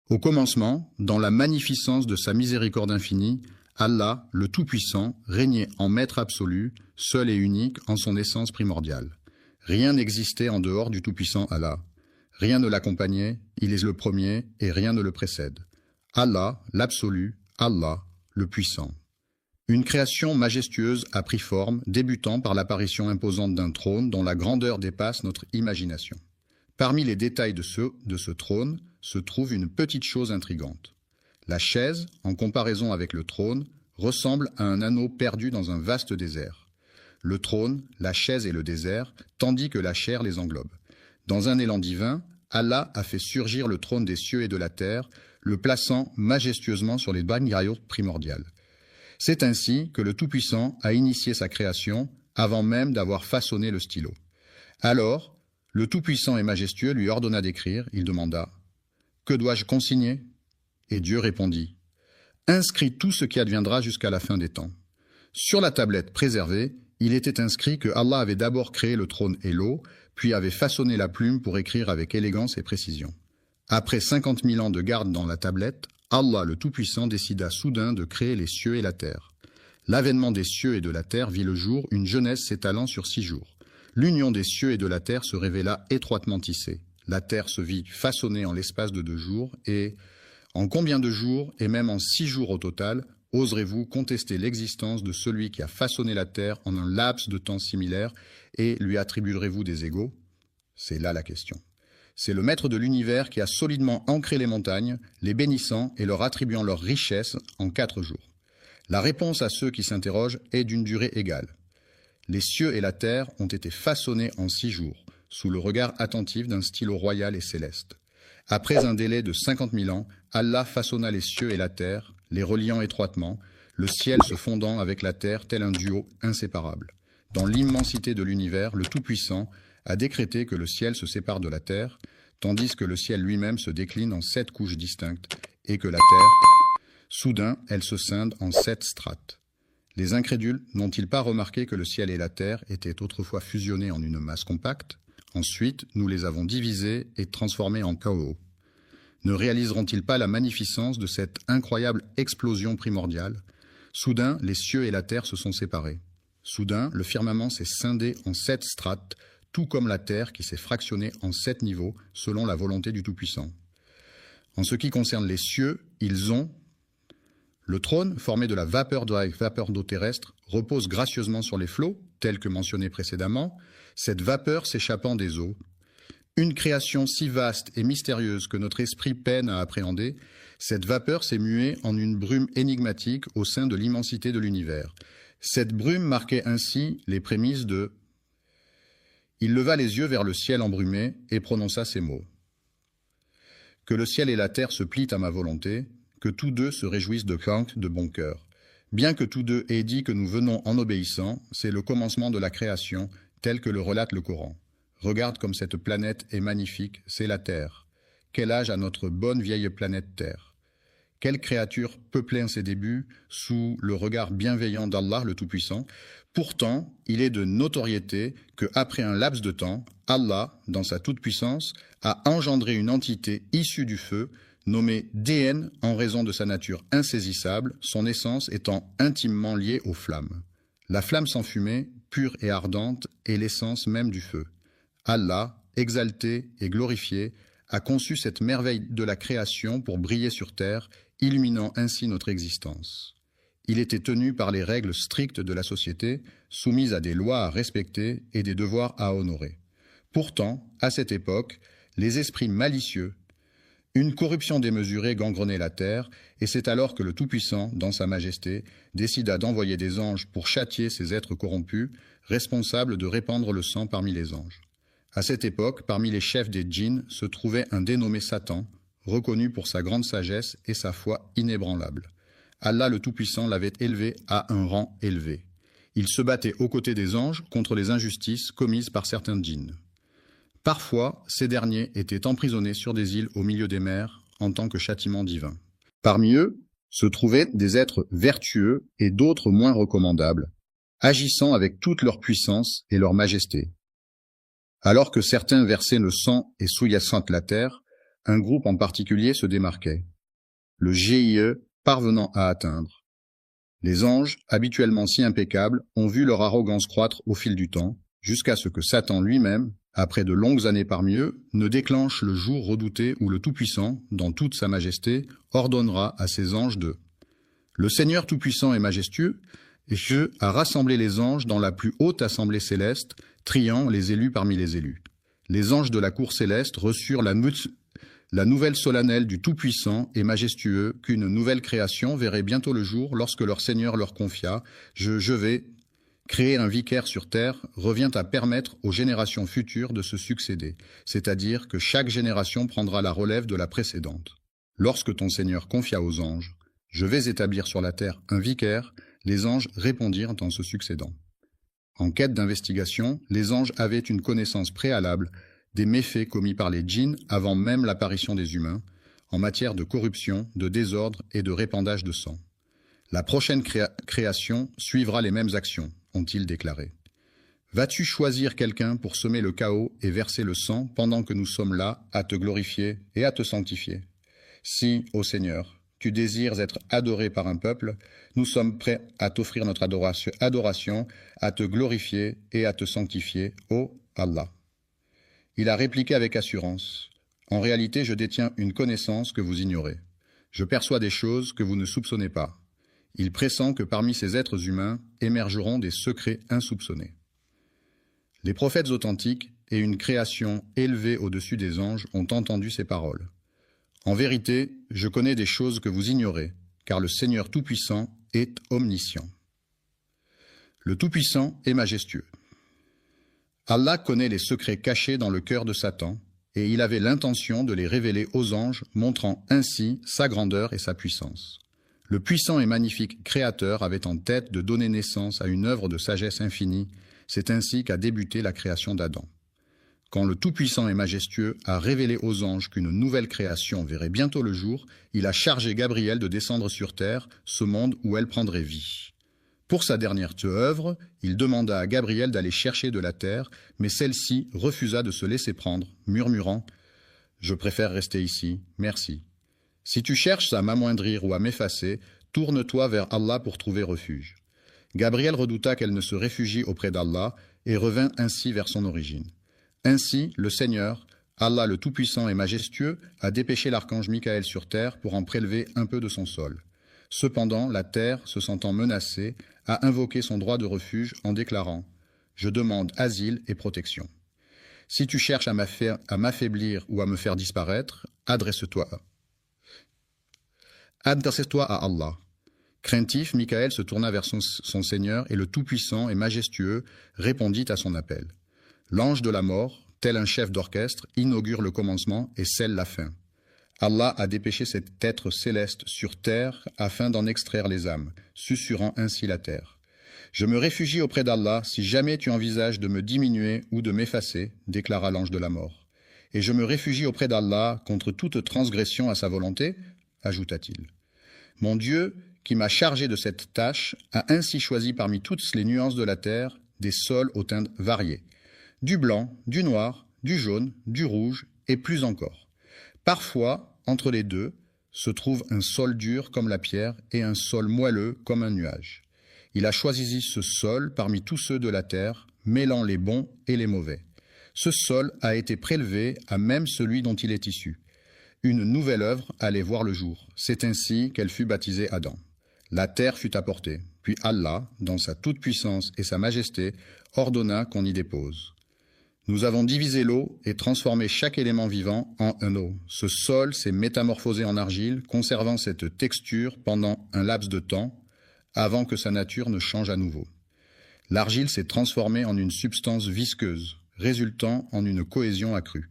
Au commencement, dans la magnificence de sa miséricorde infinie, Allah, le Tout-Puissant, régnait en maître absolu, seul et unique en son essence primordiale. Rien n'existait en dehors du Tout-Puissant Allah. Rien ne l'accompagnait, il est le premier et rien ne le précède. Allah, l'absolu, Allah, le puissant. Une création majestueuse a pris forme, débutant par l'apparition imposante d'un trône dont la grandeur dépasse notre imagination. Parmi les détails de ce trône se trouve une petite chose intrigante. La chaise, en comparaison avec le trône, ressemble à un anneau perdu dans un vaste désert. Le trône, la chaise et le désert, tandis que la chair les englobe. Dans un élan divin, Allah a fait surgir le trône des cieux et de la terre, le plaçant majestueusement sur les bannières primordiales. C'est ainsi que le Tout-Puissant a initié sa création avant même d'avoir façonné le stylo. Alors, le Tout-Puissant et majestueux lui ordonna d'écrire. Il demanda « Que dois-je consigner ?» Et Dieu répondit « Inscris tout ce qui adviendra jusqu'à la fin des temps. » Sur la tablette préservée, il était inscrit que Allah avait d'abord créé le trône et l'eau, puis avait façonné la plume pour écrire avec élégance et précision. Après 50 000 ans de garde dans la tablette, Allah le Tout-Puissant décida soudain de créer les cieux et la terre. L'avènement des cieux et de la terre vit le jour, une jeunesse s'étalant sur 6 jours. L'union des cieux et de la terre se révéla étroitement tissée. La terre se vit façonnée en l'espace de 2 jours, et en combien de jours, et même en 6 jours au total, oserez-vous contester l'existence de celui qui a façonné la terre en un laps de temps similaire, et lui attribuerez-vous des égaux? C'est là la question. C'est le maître de l'univers qui a solidement ancré les montagnes, les bénissant et leur attribuant leur richesse en 4 jours. La réponse à ceux qui s'interrogent est d'une durée égale. Les cieux et la terre ont été façonnés en 6 jours, sous le regard attentif d'un stylo royal et céleste. Après un délai de 50 000 ans, Allah façonna les cieux et la terre, les reliant étroitement, le ciel se fondant avec la terre tel un duo inséparable. Dans l'immensité de l'univers, le Tout-Puissant a décrété que le ciel se sépare de la terre, tandis que le ciel lui-même se décline en 7 couches distinctes, et que la terre, soudain, elle se scinde en 7 strates. Les incrédules n'ont-ils pas remarqué que le ciel et la terre étaient autrefois fusionnés en une masse compacte? Ensuite, nous les avons divisés et transformés en chaos. Ne réaliseront-ils pas la magnificence de cette incroyable explosion primordiale? Soudain, les cieux et la terre se sont séparés. Soudain, le firmament s'est scindé en 7 strates, tout comme la terre qui s'est fractionnée en 7 niveaux, selon la volonté du Tout-Puissant. En ce qui concerne les cieux, ils ont... Le trône, formé de la vapeur d'eau terrestre, repose gracieusement sur les flots, tels que mentionnés précédemment, cette vapeur s'échappant des eaux. Une création si vaste et mystérieuse que notre esprit peine à appréhender, cette vapeur s'est muée en une brume énigmatique au sein de l'immensité de l'univers. Cette brume marquait ainsi les prémices de... Il leva les yeux vers le ciel embrumé et prononça ces mots. Que le ciel et la terre se plient à ma volonté, que tous deux se réjouissent de bon cœur. Bien que tous deux aient dit que nous venons en obéissant, c'est le commencement de la création, tel que le relate le Coran. Regarde comme cette planète est magnifique, c'est la Terre. Quel âge a notre bonne vieille planète Terre? Quelle créature peuplée en ses débuts, sous le regard bienveillant d'Allah le Tout-Puissant? Pourtant, il est de notoriété que, après un laps de temps, Allah, dans sa toute-puissance, a engendré une entité issue du feu, nommée DN en raison de sa nature insaisissable, son essence étant intimement liée aux flammes. La flamme sans fumée, pure et ardente, est l'essence même du feu. Allah, exalté et glorifié, a conçu cette merveille de la création pour briller sur terre, illuminant ainsi notre existence. Il était tenu par les règles strictes de la société, soumises à des lois à respecter et des devoirs à honorer. Pourtant, à cette époque, les esprits malicieux, une corruption démesurée gangrenait la terre, et c'est alors que le Tout-Puissant, dans sa majesté, décida d'envoyer des anges pour châtier ces êtres corrompus, responsables de répandre le sang parmi les anges. À cette époque, parmi les chefs des djinns se trouvait un dénommé Satan, reconnu pour sa grande sagesse et sa foi inébranlable. Allah le Tout-Puissant l'avait élevé à un rang élevé. Il se battait aux côtés des anges contre les injustices commises par certains djinns. Parfois, ces derniers étaient emprisonnés sur des îles au milieu des mers en tant que châtiment divin. Parmi eux se trouvaient des êtres vertueux et d'autres moins recommandables, agissant avec toute leur puissance et leur majesté. Alors que certains versaient le sang et souillassaient la terre, un groupe en particulier se démarquait. Le GIE parvenant à atteindre. Les anges, habituellement si impeccables, ont vu leur arrogance croître au fil du temps, jusqu'à ce que Satan lui-même, après de longues années parmi eux, ne déclenche le jour redouté où le Tout-Puissant, dans toute sa majesté, ordonnera à ses anges de « Le Seigneur Tout-Puissant et majestueux, Dieu a rassemblé les anges dans la plus haute assemblée céleste, triant les élus parmi les élus. Les anges de la cour céleste reçurent la nouvelle solennelle du Tout-Puissant et majestueux qu'une nouvelle création verrait bientôt le jour lorsque leur Seigneur leur confia « Je vais créer un vicaire sur terre » revient à permettre aux générations futures de se succéder, c'est-à-dire que chaque génération prendra la relève de la précédente. Lorsque ton Seigneur confia aux anges « Je vais établir sur la terre un vicaire », les anges répondirent en se succédant. En quête d'investigation, les anges avaient une connaissance préalable des méfaits commis par les djinns avant même l'apparition des humains, en matière de corruption, de désordre et de répandage de sang. La prochaine création suivra les mêmes actions, ont-ils déclaré. Vas-tu choisir quelqu'un pour semer le chaos et verser le sang pendant que nous sommes là à te glorifier et à te sanctifier? Si, ô Seigneur, tu désires être adoré par un peuple, nous sommes prêts à t'offrir notre adoration, à te glorifier et à te sanctifier, ô Allah. Il a répliqué avec assurance. En réalité, je détiens une connaissance que vous ignorez. Je perçois des choses que vous ne soupçonnez pas. Il pressent que parmi ces êtres humains émergeront des secrets insoupçonnés. Les prophètes authentiques et une création élevée au-dessus des anges ont entendu ces paroles. En vérité, je connais des choses que vous ignorez, car le Seigneur Tout-Puissant est omniscient. Le Tout-Puissant est majestueux. Allah connaît les secrets cachés dans le cœur de Satan, et il avait l'intention de les révéler aux anges, montrant ainsi sa grandeur et sa puissance. Le puissant et magnifique Créateur avait en tête de donner naissance à une œuvre de sagesse infinie, c'est ainsi qu'a débuté la création d'Adam. Quand le Tout-Puissant et majestueux a révélé aux anges qu'une nouvelle création verrait bientôt le jour, il a chargé Gabriel de descendre sur terre, ce monde où elle prendrait vie. Pour sa dernière œuvre, il demanda à Gabriel d'aller chercher de la terre, mais celle-ci refusa de se laisser prendre, murmurant « Je préfère rester ici, merci. Si tu cherches à m'amoindrir ou à m'effacer, tourne-toi vers Allah pour trouver refuge. » Gabriel redouta qu'elle ne se réfugie auprès d'Allah et revint ainsi vers son origine. Ainsi, le Seigneur, Allah le Tout-Puissant et majestueux, a dépêché l'archange Michaël sur terre pour en prélever un peu de son sol. Cependant, la terre, se sentant menacée, a invoqué son droit de refuge en déclarant « Je demande asile et protection. Si tu cherches à m'affaiblir ou à me faire disparaître, adresse-toi à Allah. » Craintif, Michaël se tourna vers son Seigneur et le Tout-Puissant et majestueux répondit à son appel. L'ange de la mort, tel un chef d'orchestre, inaugure le commencement et scelle la fin. Allah a dépêché cet être céleste sur terre afin d'en extraire les âmes, susurrant ainsi la terre. « Je me réfugie auprès d'Allah si jamais tu envisages de me diminuer ou de m'effacer, déclara l'ange de la mort. Et je me réfugie auprès d'Allah contre toute transgression à sa volonté, ajouta-t-il. Mon Dieu, qui m'a chargé de cette tâche, a ainsi choisi parmi toutes les nuances de la terre des sols aux teintes variées. Du blanc, du noir, du jaune, du rouge et plus encore. Parfois, entre les deux, se trouve un sol dur comme la pierre et un sol moelleux comme un nuage. Il a choisi ce sol parmi tous ceux de la terre, mêlant les bons et les mauvais. Ce sol a été prélevé à même celui dont il est issu. Une nouvelle œuvre allait voir le jour. C'est ainsi qu'elle fut baptisée Adam. La terre fut apportée, puis Allah, dans sa toute-puissance et sa majesté, ordonna qu'on y dépose. Nous avons divisé l'eau et transformé chaque élément vivant en un eau. Ce sol s'est métamorphosé en argile, conservant cette texture pendant un laps de temps, avant que sa nature ne change à nouveau. L'argile s'est transformée en une substance visqueuse, résultant en une cohésion accrue.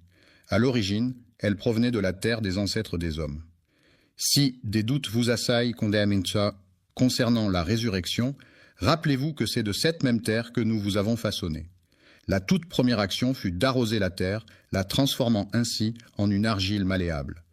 À l'origine, elle provenait de la terre des ancêtres des hommes. Si des doutes vous assaillent concernant la résurrection, rappelez-vous que c'est de cette même terre que nous vous avons façonné. La toute première action fut d'arroser la terre, la transformant ainsi en une argile malléable.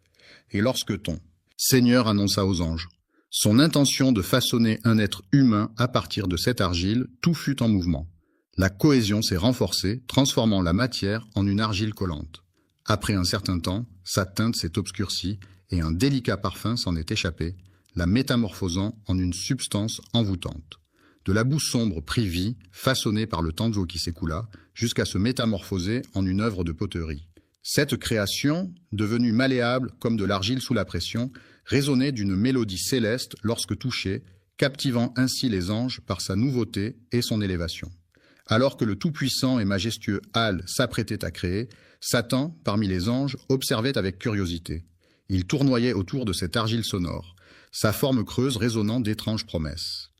Et lorsque ton Seigneur annonça aux anges son intention de façonner un être humain à partir de cette argile, tout fut en mouvement. La cohésion s'est renforcée, transformant la matière en une argile collante. Après un certain temps, sa teinte s'est obscurcie et un délicat parfum s'en est échappé, la métamorphosant en une substance envoûtante. De la boue sombre prit vie, façonnée par le temps d'eau qui s'écoula, jusqu'à se métamorphoser en une œuvre de poterie. Cette création, devenue malléable comme de l'argile sous la pression, résonnait d'une mélodie céleste lorsque touchée, captivant ainsi les anges par sa nouveauté et son élévation. Alors que le tout-puissant et majestueux Al s'apprêtait à créer, Satan, parmi les anges, observait avec curiosité. Il tournoyait autour de cette argile sonore, sa forme creuse résonnant d'étranges promesses.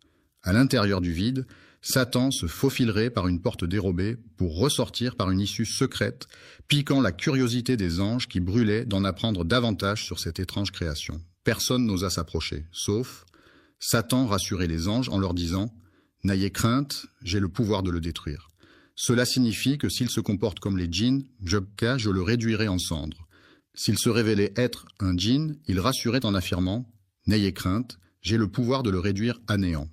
À l'intérieur du vide, Satan se faufilerait par une porte dérobée pour ressortir par une issue secrète, piquant la curiosité des anges qui brûlaient d'en apprendre davantage sur cette étrange création. Personne n'osa s'approcher, sauf Satan rassurait les anges en leur disant « N'ayez crainte, j'ai le pouvoir de le détruire. Cela signifie que s'il se comporte comme les djinns, je le réduirai en cendres. S'il se révélait être un djinn, il rassurait en affirmant « N'ayez crainte, j'ai le pouvoir de le réduire à néant. »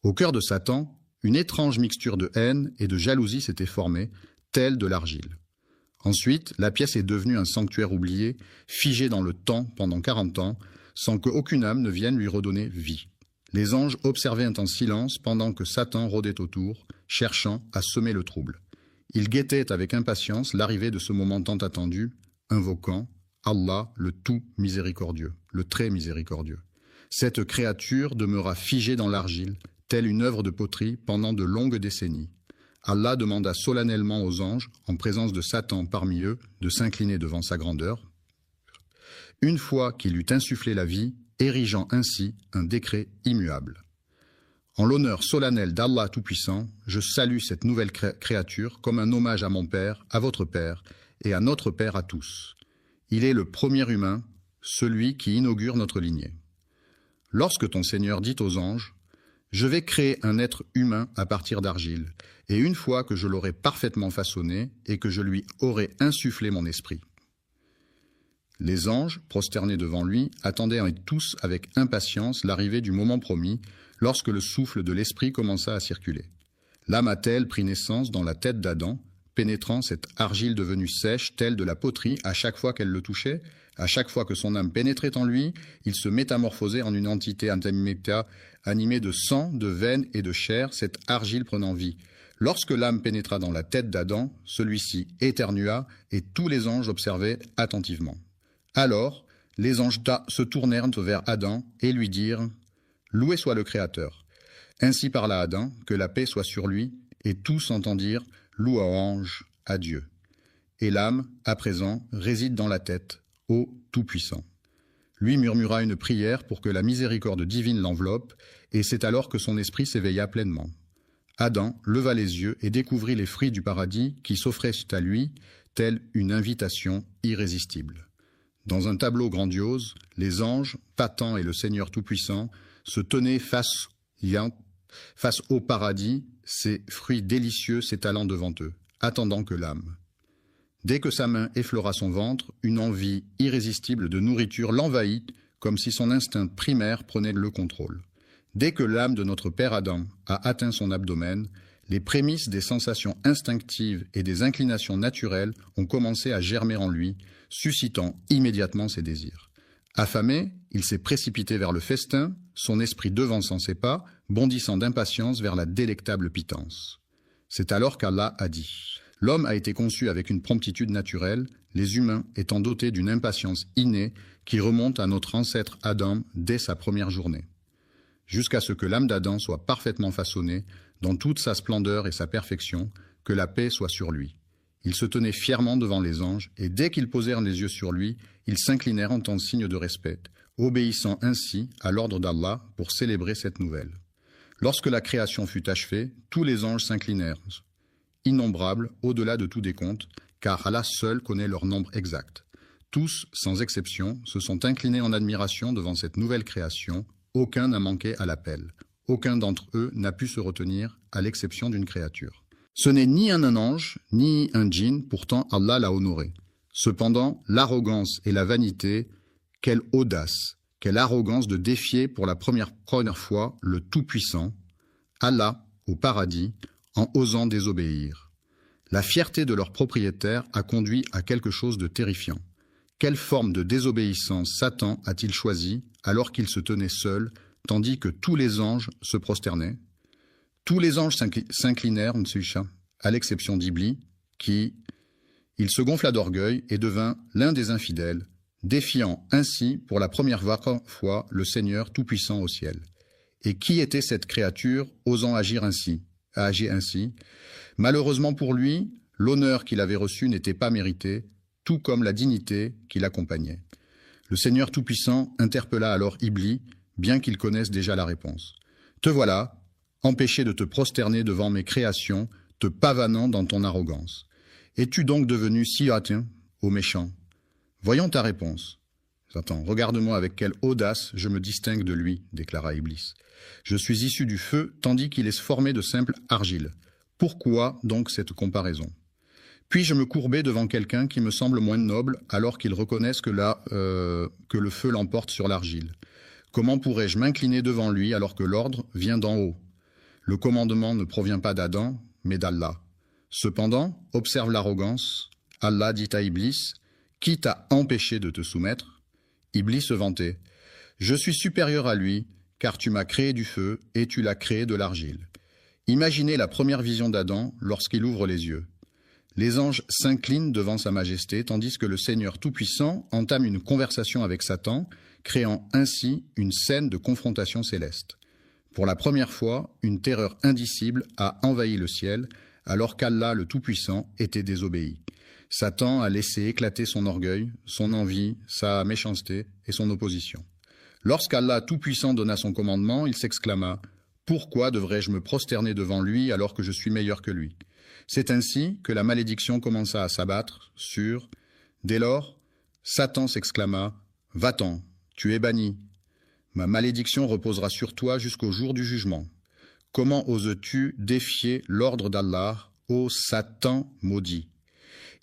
Au cœur de Satan, une étrange mixture de haine et de jalousie s'était formée, telle de l'argile. Ensuite, la pièce est devenue un sanctuaire oublié, figé dans le temps pendant 40 ans, sans qu'aucune âme ne vienne lui redonner vie. Les anges observaient en silence pendant que Satan rôdait autour, cherchant à semer le trouble. Ils guettaient avec impatience l'arrivée de ce moment tant attendu, invoquant Allah, le tout miséricordieux, le très miséricordieux. Cette créature demeura figée dans l'argile, telle une œuvre de poterie pendant de longues décennies. Allah demanda solennellement aux anges, en présence de Satan parmi eux, de s'incliner devant sa grandeur. Une fois qu'il eut insufflé la vie, érigeant ainsi un décret immuable. En l'honneur solennel d'Allah Tout-Puissant, je salue cette nouvelle créature comme un hommage à mon Père, à votre Père et à notre Père à tous. Il est le premier humain, celui qui inaugure notre lignée. Lorsque ton Seigneur dit aux anges, je vais créer un être humain à partir d'argile, et une fois que je l'aurai parfaitement façonné et que je lui aurai insufflé mon esprit. Les anges, prosternés devant lui, attendaient tous avec impatience l'arrivée du moment promis, lorsque le souffle de l'esprit commença à circuler. L'âme a-t-elle pris naissance dans la tête d'Adam, pénétrant cette argile devenue sèche, telle de la poterie, à chaque fois qu'elle le touchait? À chaque fois que son âme pénétrait en lui, il se métamorphosait en une entité animée de sang, de veines et de chair, cette argile prenant vie. Lorsque l'âme pénétra dans la tête d'Adam, celui-ci éternua et tous les anges observaient attentivement. Alors, les anges se tournèrent vers Adam et lui dirent « Loué soit le Créateur ». Ainsi parla Adam, que la paix soit sur lui, et tous entendirent « Louange à Dieu ». Et l'âme, à présent, réside dans la tête, ô Tout-Puissant. Lui murmura une prière pour que la miséricorde divine l'enveloppe, et c'est alors que son esprit s'éveilla pleinement. Adam leva les yeux et découvrit les fruits du paradis qui s'offraient à lui, telle une invitation irrésistible. Dans un tableau grandiose, les anges, Satan et le Seigneur Tout-Puissant, se tenaient face au paradis, ces fruits délicieux s'étalant devant eux, attendant que l'âme. Dès que sa main effleura son ventre, une envie irrésistible de nourriture l'envahit, comme si son instinct primaire prenait le contrôle. Dès que l'âme de notre père Adam a atteint son abdomen, les prémices des sensations instinctives et des inclinations naturelles ont commencé à germer en lui, suscitant immédiatement ses désirs. Affamé, il s'est précipité vers le festin, son esprit devançant ses pas, bondissant d'impatience vers la délectable pitance. C'est alors qu'Allah a dit « L'homme a été conçu avec une promptitude naturelle, les humains étant dotés d'une impatience innée qui remonte à notre ancêtre Adam dès sa première journée. Jusqu'à ce que l'âme d'Adam soit parfaitement façonnée, dans toute sa splendeur et sa perfection, que la paix soit sur lui. Il se tenait fièrement devant les anges, et dès qu'ils posèrent les yeux sur lui, ils s'inclinèrent en tant signe de respect, obéissant ainsi à l'ordre d'Allah pour célébrer cette nouvelle. Lorsque la création fut achevée, tous les anges s'inclinèrent, innombrables au-delà de tout décompte, car Allah seul connaît leur nombre exact. Tous, sans exception, se sont inclinés en admiration devant cette nouvelle création. Aucun n'a manqué à l'appel. Aucun d'entre eux n'a pu se retenir, à l'exception d'une créature. Ce n'est ni un ange, ni un djinn, pourtant Allah l'a honoré. Cependant, l'arrogance et la vanité, quelle audace, quelle arrogance de défier pour la première fois le Tout-Puissant, Allah, au paradis, en osant désobéir. La fierté de leur propriétaire a conduit à quelque chose de terrifiant. Quelle forme de désobéissance Satan a-t-il choisi alors qu'il se tenait seul, tandis que tous les anges se prosternaient? Tous les anges s'inclinèrent, à l'exception d'Iblis, qui, il se gonfla d'orgueil et devint l'un des infidèles, défiant ainsi pour la première fois le Seigneur tout-puissant au ciel. Et qui était cette créature osant agir ainsi? Malheureusement pour lui, l'honneur qu'il avait reçu n'était pas mérité, tout comme la dignité qui l'accompagnait. Le Seigneur tout-puissant interpella alors Iblis, bien qu'il connaisse déjà la réponse. « Te voilà, empêché de te prosterner devant mes créations, te pavanant dans ton arrogance. Es-tu donc devenu si hâtin, ô méchant? Voyons ta réponse. » Satan, regarde-moi avec quelle audace je me distingue de lui, déclara Iblis. Je suis issu du feu, tandis qu'il est formé de simple argile. Pourquoi donc cette comparaison? Puis-je me courber devant quelqu'un qui me semble moins noble, alors qu'il reconnaisse que le feu l'emporte sur l'argile? Comment pourrais-je m'incliner devant lui alors que l'ordre vient d'en haut? Le commandement ne provient pas d'Adam, mais d'Allah. Cependant, observe l'arrogance. Allah dit à Iblis, « Qui t'a empêché de te soumettre ?» Iblis se vantait, « Je suis supérieur à lui, car tu m'as créé du feu et tu l'as créé de l'argile. » Imaginez la première vision d'Adam lorsqu'il ouvre les yeux. Les anges s'inclinent devant sa majesté, tandis que le Seigneur Tout-Puissant entame une conversation avec Satan, créant ainsi une scène de confrontation céleste. Pour la première fois, une terreur indicible a envahi le ciel, alors qu'Allah le Tout-Puissant était désobéi. Satan a laissé éclater son orgueil, son envie, sa méchanceté et son opposition. Lorsqu'Allah Tout-Puissant donna son commandement, il s'exclama « Pourquoi devrais-je me prosterner devant lui alors que je suis meilleur que lui ?» C'est ainsi que la malédiction commença à s'abattre sur... Dès lors, Satan s'exclama « Va-t'en, tu es banni. Ma malédiction reposera sur toi jusqu'au jour du jugement. Comment oses-tu défier l'ordre d'Allah, ô Satan maudit ?»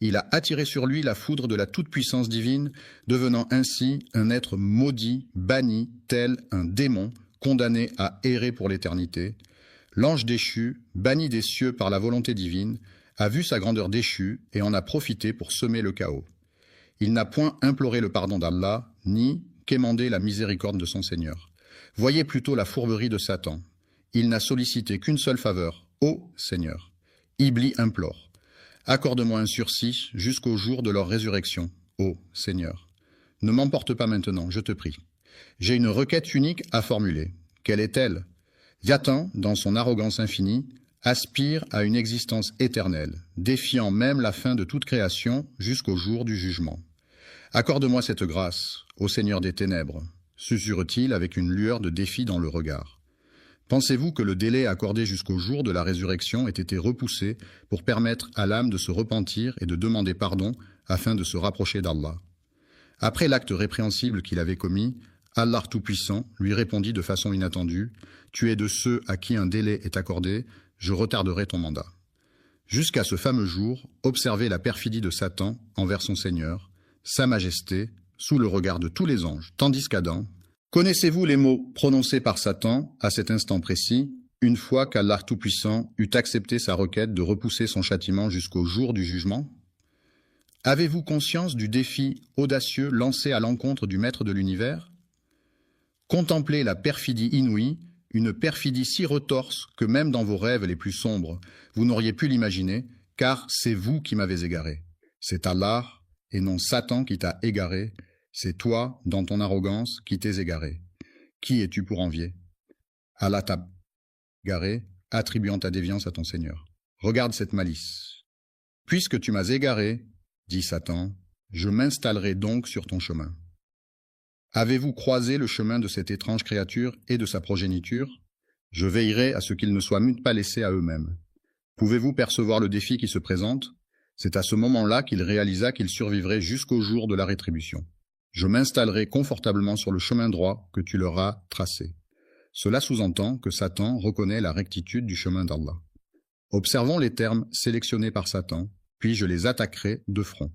Il a attiré sur lui la foudre de la toute-puissance divine, devenant ainsi un être maudit, banni, tel un démon, condamné à errer pour l'éternité. L'ange déchu, banni des cieux par la volonté divine, a vu sa grandeur déchue et en a profité pour semer le chaos. Il n'a point imploré le pardon d'Allah, ni quémandé la miséricorde de son Seigneur. Voyez plutôt la fourberie de Satan. Il n'a sollicité qu'une seule faveur, ô Seigneur. Iblis implore. Accorde-moi un sursis jusqu'au jour de leur résurrection, ô Seigneur. Ne m'emporte pas maintenant, je te prie. J'ai une requête unique à formuler. Quelle est-elle? Satan, dans son arrogance infinie, aspire à une existence éternelle, défiant même la fin de toute création jusqu'au jour du jugement. Accorde-moi cette grâce, ô Seigneur des ténèbres, susurre-t-il avec une lueur de défi dans le regard. Pensez-vous que le délai accordé jusqu'au jour de la résurrection ait été repoussé pour permettre à l'âme de se repentir et de demander pardon afin de se rapprocher d'Allah? Après l'acte répréhensible qu'il avait commis, Allah Tout-Puissant lui répondit de façon inattendue « Tu es de ceux à qui un délai est accordé, je retarderai ton mandat. » Jusqu'à ce fameux jour, observez la perfidie de Satan envers son Seigneur, sa majesté, sous le regard de tous les anges, tandis qu'Adam... Connaissez-vous les mots prononcés par Satan à cet instant précis, une fois qu'Allah Tout-Puissant eut accepté sa requête de repousser son châtiment jusqu'au jour du jugement? Avez-vous conscience du défi audacieux lancé à l'encontre du Maître de l'univers? Contemplez la perfidie inouïe, une perfidie si retorse que même dans vos rêves les plus sombres, vous n'auriez pu l'imaginer, car c'est vous qui m'avez égaré. C'est Allah, et non Satan qui t'a égaré. C'est toi, dans ton arrogance, qui t'es égaré. Qui es-tu pour envier? Allah t'a égaré, attribuant ta déviance à ton Seigneur. Regarde cette malice. Puisque tu m'as égaré, dit Satan, je m'installerai donc sur ton chemin. Avez-vous croisé le chemin de cette étrange créature et de sa progéniture? Je veillerai à ce qu'ils ne soient pas laissés à eux-mêmes. Pouvez-vous percevoir le défi qui se présente? C'est à ce moment-là qu'il réalisa qu'il survivrait jusqu'au jour de la rétribution. Je m'installerai confortablement sur le chemin droit que tu leur as tracé. Cela sous-entend que Satan reconnaît la rectitude du chemin d'Allah. Observons les termes sélectionnés par Satan, puis je les attaquerai de front.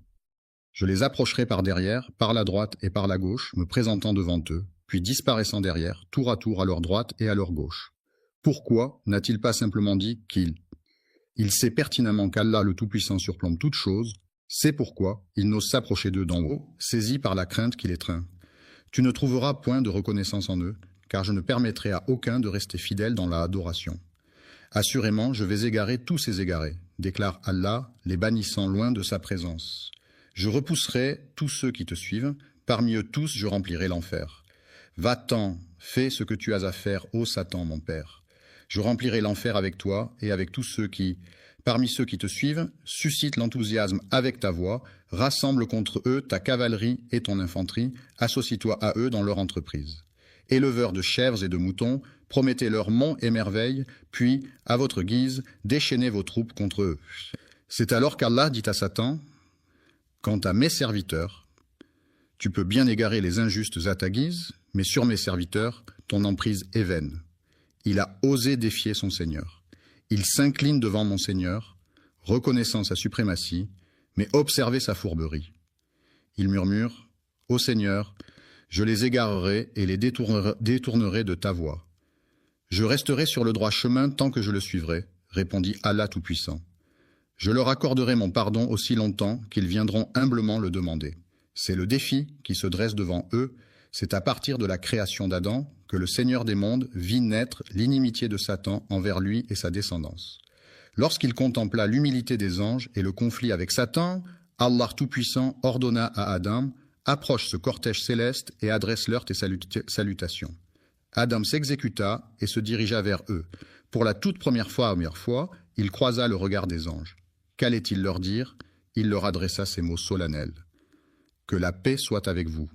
Je les approcherai par derrière, par la droite et par la gauche, me présentant devant eux, puis disparaissant derrière, tour à leur droite et à leur gauche. Pourquoi n'a-t-il pas simplement dit qu'il? Il sait pertinemment qu'Allah le Tout-Puissant surplombe toute chose, c'est pourquoi il n'ose s'approcher d'eux d'en haut, saisi par la crainte qui les étreint. Tu ne trouveras point de reconnaissance en eux, car je ne permettrai à aucun de rester fidèle dans la adoration. Assurément, je vais égarer tous ces égarés, déclare Allah, les bannissant loin de sa présence. Je repousserai tous ceux qui te suivent, parmi eux tous je remplirai l'enfer. Va-t'en, fais ce que tu as à faire, ô Satan, mon père. Je remplirai l'enfer avec toi et avec tous ceux qui, parmi ceux qui te suivent, suscitent l'enthousiasme avec ta voix, rassemble contre eux ta cavalerie et ton infanterie, associe-toi à eux dans leur entreprise. Éleveurs de chèvres et de moutons, promettez-leur monts et merveilles, puis, à votre guise, déchaînez vos troupes contre eux. C'est alors qu'Allah dit à Satan, « Quant à mes serviteurs, tu peux bien égarer les injustes à ta guise, mais sur mes serviteurs, ton emprise est vaine. » Il a osé défier son Seigneur. Il s'incline devant mon Seigneur, reconnaissant sa suprématie, mais observez sa fourberie. Il murmure, « Ô Seigneur, je les égarerai et les détournerai de ta voie. Je resterai sur le droit chemin tant que je le suivrai, répondit Allah Tout-Puissant. Je leur accorderai mon pardon aussi longtemps qu'ils viendront humblement le demander. C'est le défi qui se dresse devant eux, c'est à partir de la création d'Adam que le Seigneur des mondes vit naître l'inimitié de Satan envers lui et sa descendance. Lorsqu'il contempla l'humilité des anges et le conflit avec Satan, Allah Tout-Puissant ordonna à Adam « Approche ce cortège céleste et adresse-leur tes salutations. » Adam s'exécuta et se dirigea vers eux. Pour la toute première fois, il croisa le regard des anges. Qu'allait-il leur dire? Il leur adressa ces mots solennels. « Que la paix soit avec vous. »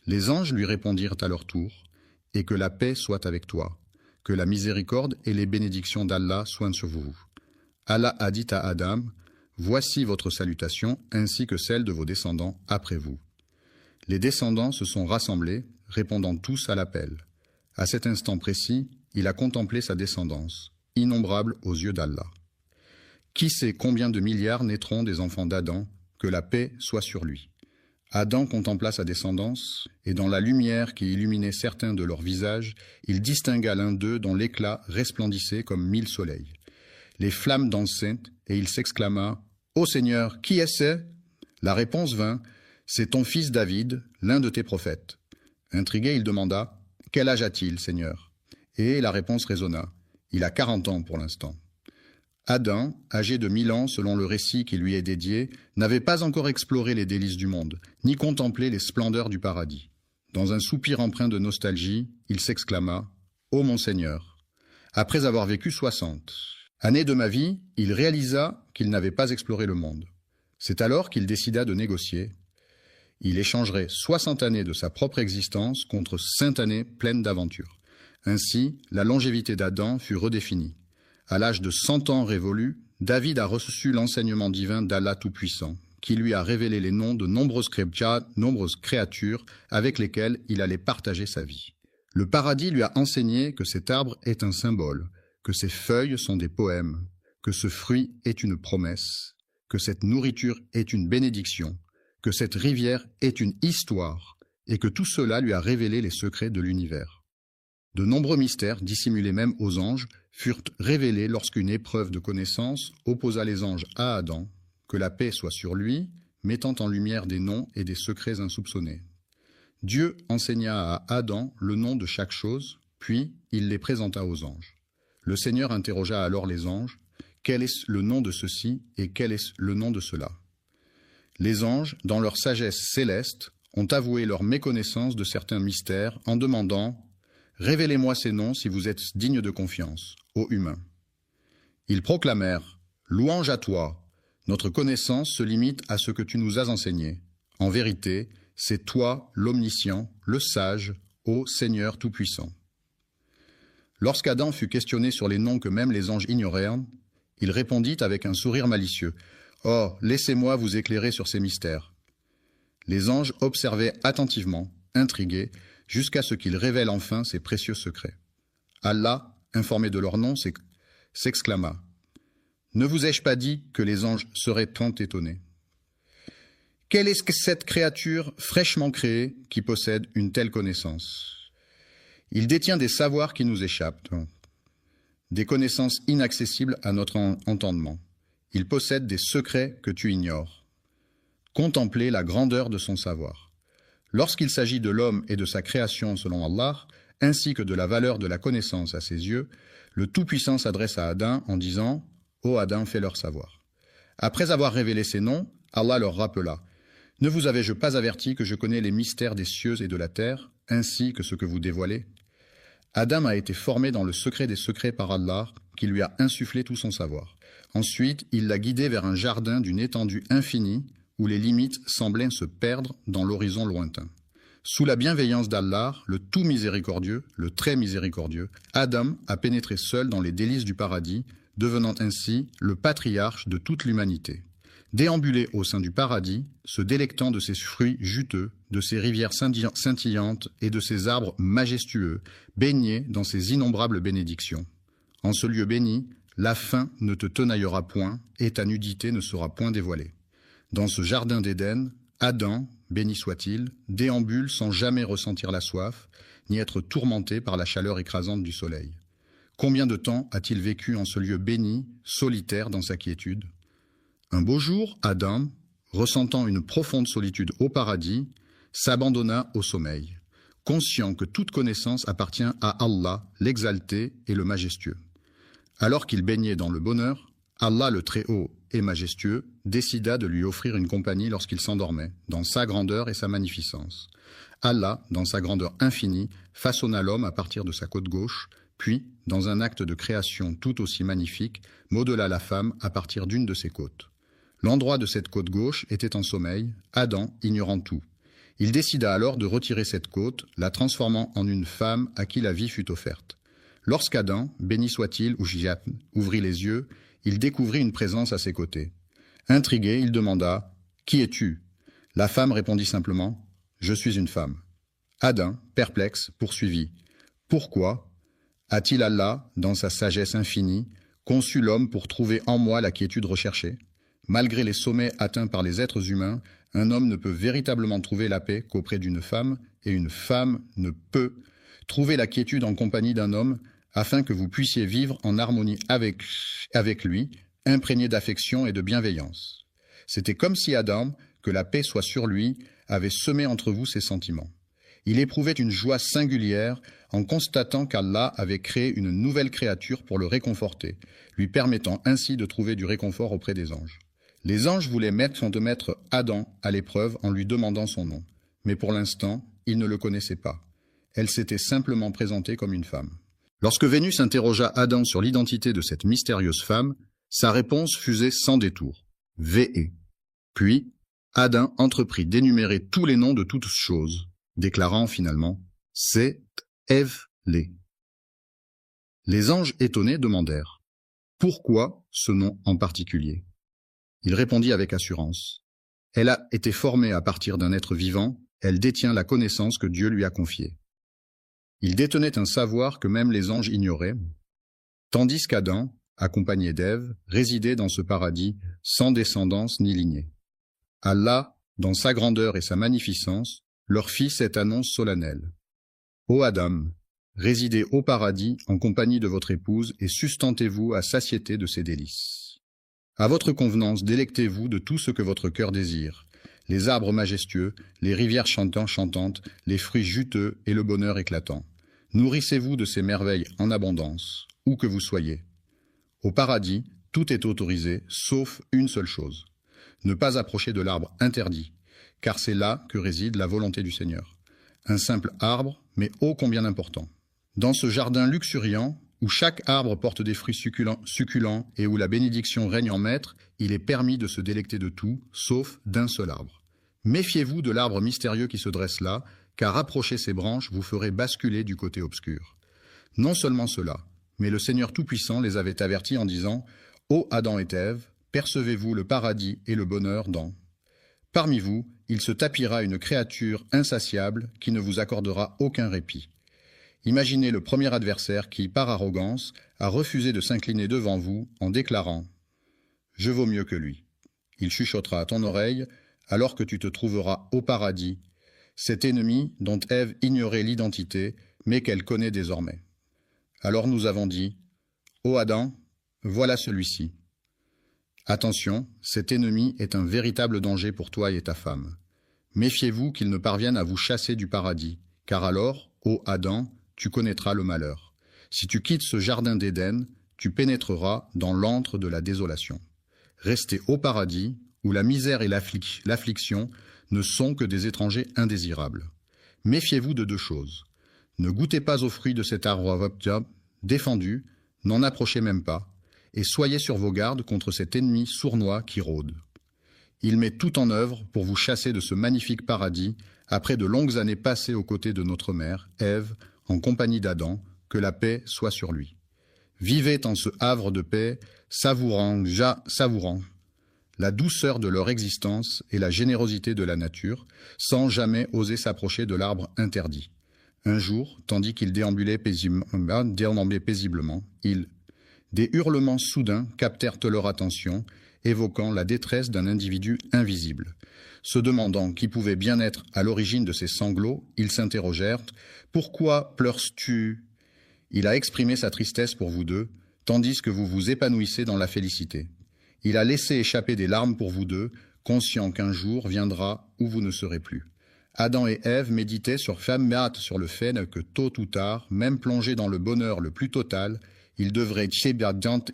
Les anges lui répondirent à leur tour. « Et que la paix soit avec toi. Que la miséricorde et les bénédictions d'Allah soient sur vous. » Allah a dit à Adam, « Voici votre salutation ainsi que celle de vos descendants après vous. » Les descendants se sont rassemblés, répondant tous à l'appel. À cet instant précis, il a contemplé sa descendance, innombrable aux yeux d'Allah. Qui sait combien de milliards naîtront des enfants d'Adam, que la paix soit sur lui. Adam contempla sa descendance, et dans la lumière qui illuminait certains de leurs visages, il distingua l'un d'eux dont l'éclat resplendissait comme 1000 soleils. Les flammes dansaient, et il s'exclama « Ô Seigneur, qui est-ce » La réponse vint « C'est ton fils David, l'un de tes prophètes. » Intrigué, il demanda « Quel âge a-t-il, Seigneur ?» Et la réponse résonna « Il a 40 ans pour l'instant. » Adam, âgé de 1000 ans selon le récit qui lui est dédié, n'avait pas encore exploré les délices du monde, ni contemplé les splendeurs du paradis. Dans un soupir empreint de nostalgie, il s'exclama « Ô mon Seigneur !» Après avoir vécu 60 années de ma vie, il réalisa qu'il n'avait pas exploré le monde. C'est alors qu'il décida de négocier. Il échangerait 60 années de sa propre existence contre 5 années pleines d'aventures. Ainsi, la longévité d'Adam fut redéfinie. À l'âge de 100 ans révolus, David a reçu l'enseignement divin d'Allah Tout-Puissant, qui lui a révélé les noms de nombreuses créatures avec lesquelles il allait partager sa vie. Le paradis lui a enseigné que cet arbre est un symbole, que ses feuilles sont des poèmes, que ce fruit est une promesse, que cette nourriture est une bénédiction, que cette rivière est une histoire, et que tout cela lui a révélé les secrets de l'univers. De nombreux mystères, dissimulés même aux anges, furent révélés lorsqu'une épreuve de connaissance opposa les anges à Adam, que la paix soit sur lui, mettant en lumière des noms et des secrets insoupçonnés. Dieu enseigna à Adam le nom de chaque chose, puis il les présenta aux anges. Le Seigneur interrogea alors les anges, « Quel est le nom de ceci et quel est le nom de cela ?» Les anges, dans leur sagesse céleste, ont avoué leur méconnaissance de certains mystères en demandant « Révélez-moi ces noms si vous êtes dignes de confiance, ô humains. » Ils proclamèrent « Louange à toi, notre connaissance se limite à ce que tu nous as enseigné. En vérité, c'est toi l'omniscient, le sage, ô Seigneur Tout-Puissant. » Lorsqu'Adam fut questionné sur les noms que même les anges ignorèrent, il répondit avec un sourire malicieux « Oh, laissez-moi vous éclairer sur ces mystères. » Les anges observaient attentivement, intrigués, jusqu'à ce qu'il révèle enfin ses précieux secrets. Allah, informé de leur nom, s'exclama « Ne vous ai-je pas dit que les anges seraient tant étonnés? Quelle est cette créature fraîchement créée qui possède une telle connaissance? Il détient des savoirs qui nous échappent. des connaissances inaccessibles à notre entendement. Il possède des secrets que tu ignores. Contemplez la grandeur de son savoir. Lorsqu'il s'agit de l'homme et de sa création selon Allah, ainsi que de la valeur de la connaissance à ses yeux, le Tout-Puissant s'adresse à Adam en disant « Ô Adam, fais-leur savoir ». Après avoir révélé ces noms, Allah leur rappela « Ne vous avais-je pas averti que je connais les mystères des cieux et de la terre, ainsi que ce que vous dévoilez ?» Adam a été formé dans le secret des secrets par Allah, qui lui a insufflé tout son savoir. Ensuite, il l'a guidé vers un jardin d'une étendue infinie, où les limites semblaient se perdre dans l'horizon lointain. Sous la bienveillance d'Allah, le tout miséricordieux, le très miséricordieux, Adam a pénétré seul dans les délices du paradis, devenant ainsi le patriarche de toute l'humanité. Déambulé au sein du paradis, se délectant de ses fruits juteux, de ses rivières scintillantes et de ses arbres majestueux, baigné dans ses innombrables bénédictions. En ce lieu béni, la faim ne te tenaillera point et ta nudité ne sera point dévoilée. Dans ce jardin d'Éden, Adam, béni soit-il, déambule sans jamais ressentir la soif, ni être tourmenté par la chaleur écrasante du soleil. Combien de temps a-t-il vécu en ce lieu béni, solitaire dans sa quiétude ? Un beau jour, Adam, ressentant une profonde solitude au paradis, s'abandonna au sommeil, conscient que toute connaissance appartient à Allah, l'exalté et le majestueux. Alors qu'il baignait dans le bonheur, Allah le Très-Haut et majestueux décida de lui offrir une compagnie lorsqu'il s'endormait, dans sa grandeur et sa magnificence. Allah, dans sa grandeur infinie, façonna l'homme à partir de sa côte gauche, puis, dans un acte de création tout aussi magnifique, modela la femme à partir d'une de ses côtes. L'endroit de cette côte gauche était en sommeil, Adam ignorant tout. Il décida alors de retirer cette côte, la transformant en une femme à qui la vie fut offerte. Lorsqu'Adam, béni soit-il, ouvrit les yeux, il découvrit une présence à ses côtés. Intrigué, il demanda « Qui es-tu » La femme répondit simplement « Je suis une femme ». Adam, perplexe, poursuivit « Pourquoi a-t-il Allah, dans sa sagesse infinie, conçu l'homme pour trouver en moi la quiétude recherchée ? Malgré les sommets atteints par les êtres humains, un homme ne peut véritablement trouver la paix qu'auprès d'une femme, et une femme ne peut trouver la quiétude en compagnie d'un homme, afin que vous puissiez vivre en harmonie avec lui, imprégné d'affection et de bienveillance. C'était comme si Adam, que la paix soit sur lui, avait semé entre vous ses sentiments. Il éprouvait une joie singulière en constatant qu'Allah avait créé une nouvelle créature pour le réconforter, lui permettant ainsi de trouver du réconfort auprès des anges. Les anges voulaient mettre Adam à l'épreuve en lui demandant son nom, mais pour l'instant, ils ne le connaissaient pas. Elle s'était simplement présentée comme une femme. Lorsque Vénus interrogea Adam sur l'identité de cette mystérieuse femme, sa réponse fusait sans détour. Vé. Puis, Adam entreprit d'énumérer tous les noms de toutes choses, déclarant finalement « C'est Ev-lé ». Les anges étonnés demandèrent « Pourquoi ce nom en particulier ?» Il répondit avec assurance « Elle a été formée à partir d'un être vivant, elle détient la connaissance que Dieu lui a confiée. » Il détenait un savoir que même les anges ignoraient, tandis qu'Adam, accompagné d'Ève, résidait dans ce paradis sans descendance ni lignée. Allah, dans sa grandeur et sa magnificence, leur fit cette annonce solennelle. « Ô Adam, résidez au paradis en compagnie de votre épouse et sustentez-vous à satiété de ses délices. À votre convenance, délectez-vous de tout ce que votre cœur désire, les arbres majestueux, les rivières chantantes, les fruits juteux et le bonheur éclatant. Nourrissez-vous de ces merveilles en abondance, où que vous soyez. Au paradis, tout est autorisé, sauf une seule chose. Ne pas approcher de l'arbre interdit, car c'est là que réside la volonté du Seigneur. Un simple arbre, mais ô combien important. Dans ce jardin luxuriant, où chaque arbre porte des fruits succulents et où la bénédiction règne en maître, il est permis de se délecter de tout, sauf d'un seul arbre. Méfiez-vous de l'arbre mystérieux qui se dresse là, car approcher ses branches vous ferait basculer du côté obscur. Non seulement cela, mais le Seigneur Tout-Puissant les avait avertis en disant « Ô Adam et Ève, percevez-vous le paradis et le bonheur dans... » Parmi vous, il se tapira une créature insatiable qui ne vous accordera aucun répit. Imaginez le premier adversaire qui, par arrogance, a refusé de s'incliner devant vous en déclarant « Je vaux mieux que lui ». Il chuchotera à ton oreille, alors que tu te trouveras au paradis, cet ennemi dont Ève ignorait l'identité, mais qu'elle connaît désormais. Alors nous avons dit Ô Adam, voilà celui-ci. Attention, cet ennemi est un véritable danger pour toi et ta femme. Méfiez-vous qu'il ne parvienne à vous chasser du paradis, car alors, ô Adam, tu connaîtras le malheur. Si tu quittes ce jardin d'Éden, tu pénétreras dans l'antre de la désolation. Restez au paradis, où la misère et l'affliction ne sont que des étrangers indésirables. Méfiez-vous de deux choses. Ne goûtez pas aux fruits de cet arbre défendu, n'en approchez même pas, et soyez sur vos gardes contre cet ennemi sournois qui rôde. Il met tout en œuvre pour vous chasser de ce magnifique paradis, après de longues années passées aux côtés de notre mère, Ève, en compagnie d'Adam, que la paix soit sur lui. Vivez en ce havre de paix, savourant la douceur de leur existence et la générosité de la nature, sans jamais oser s'approcher de l'arbre interdit. Un jour, tandis qu'ils déambulaient paisiblement, des hurlements soudains captèrent leur attention, évoquant la détresse d'un individu invisible. Se demandant qui pouvait bien être à l'origine de ces sanglots, ils s'interrogèrent « Pourquoi pleures-tu » Il a exprimé sa tristesse pour vous deux, tandis que vous vous épanouissez dans la félicité. Il a laissé échapper des larmes pour vous deux, conscient qu'un jour viendra où vous ne serez plus. Adam et Ève méditaient sur le fait que tôt ou tard, même plongés dans le bonheur le plus total, ils devraient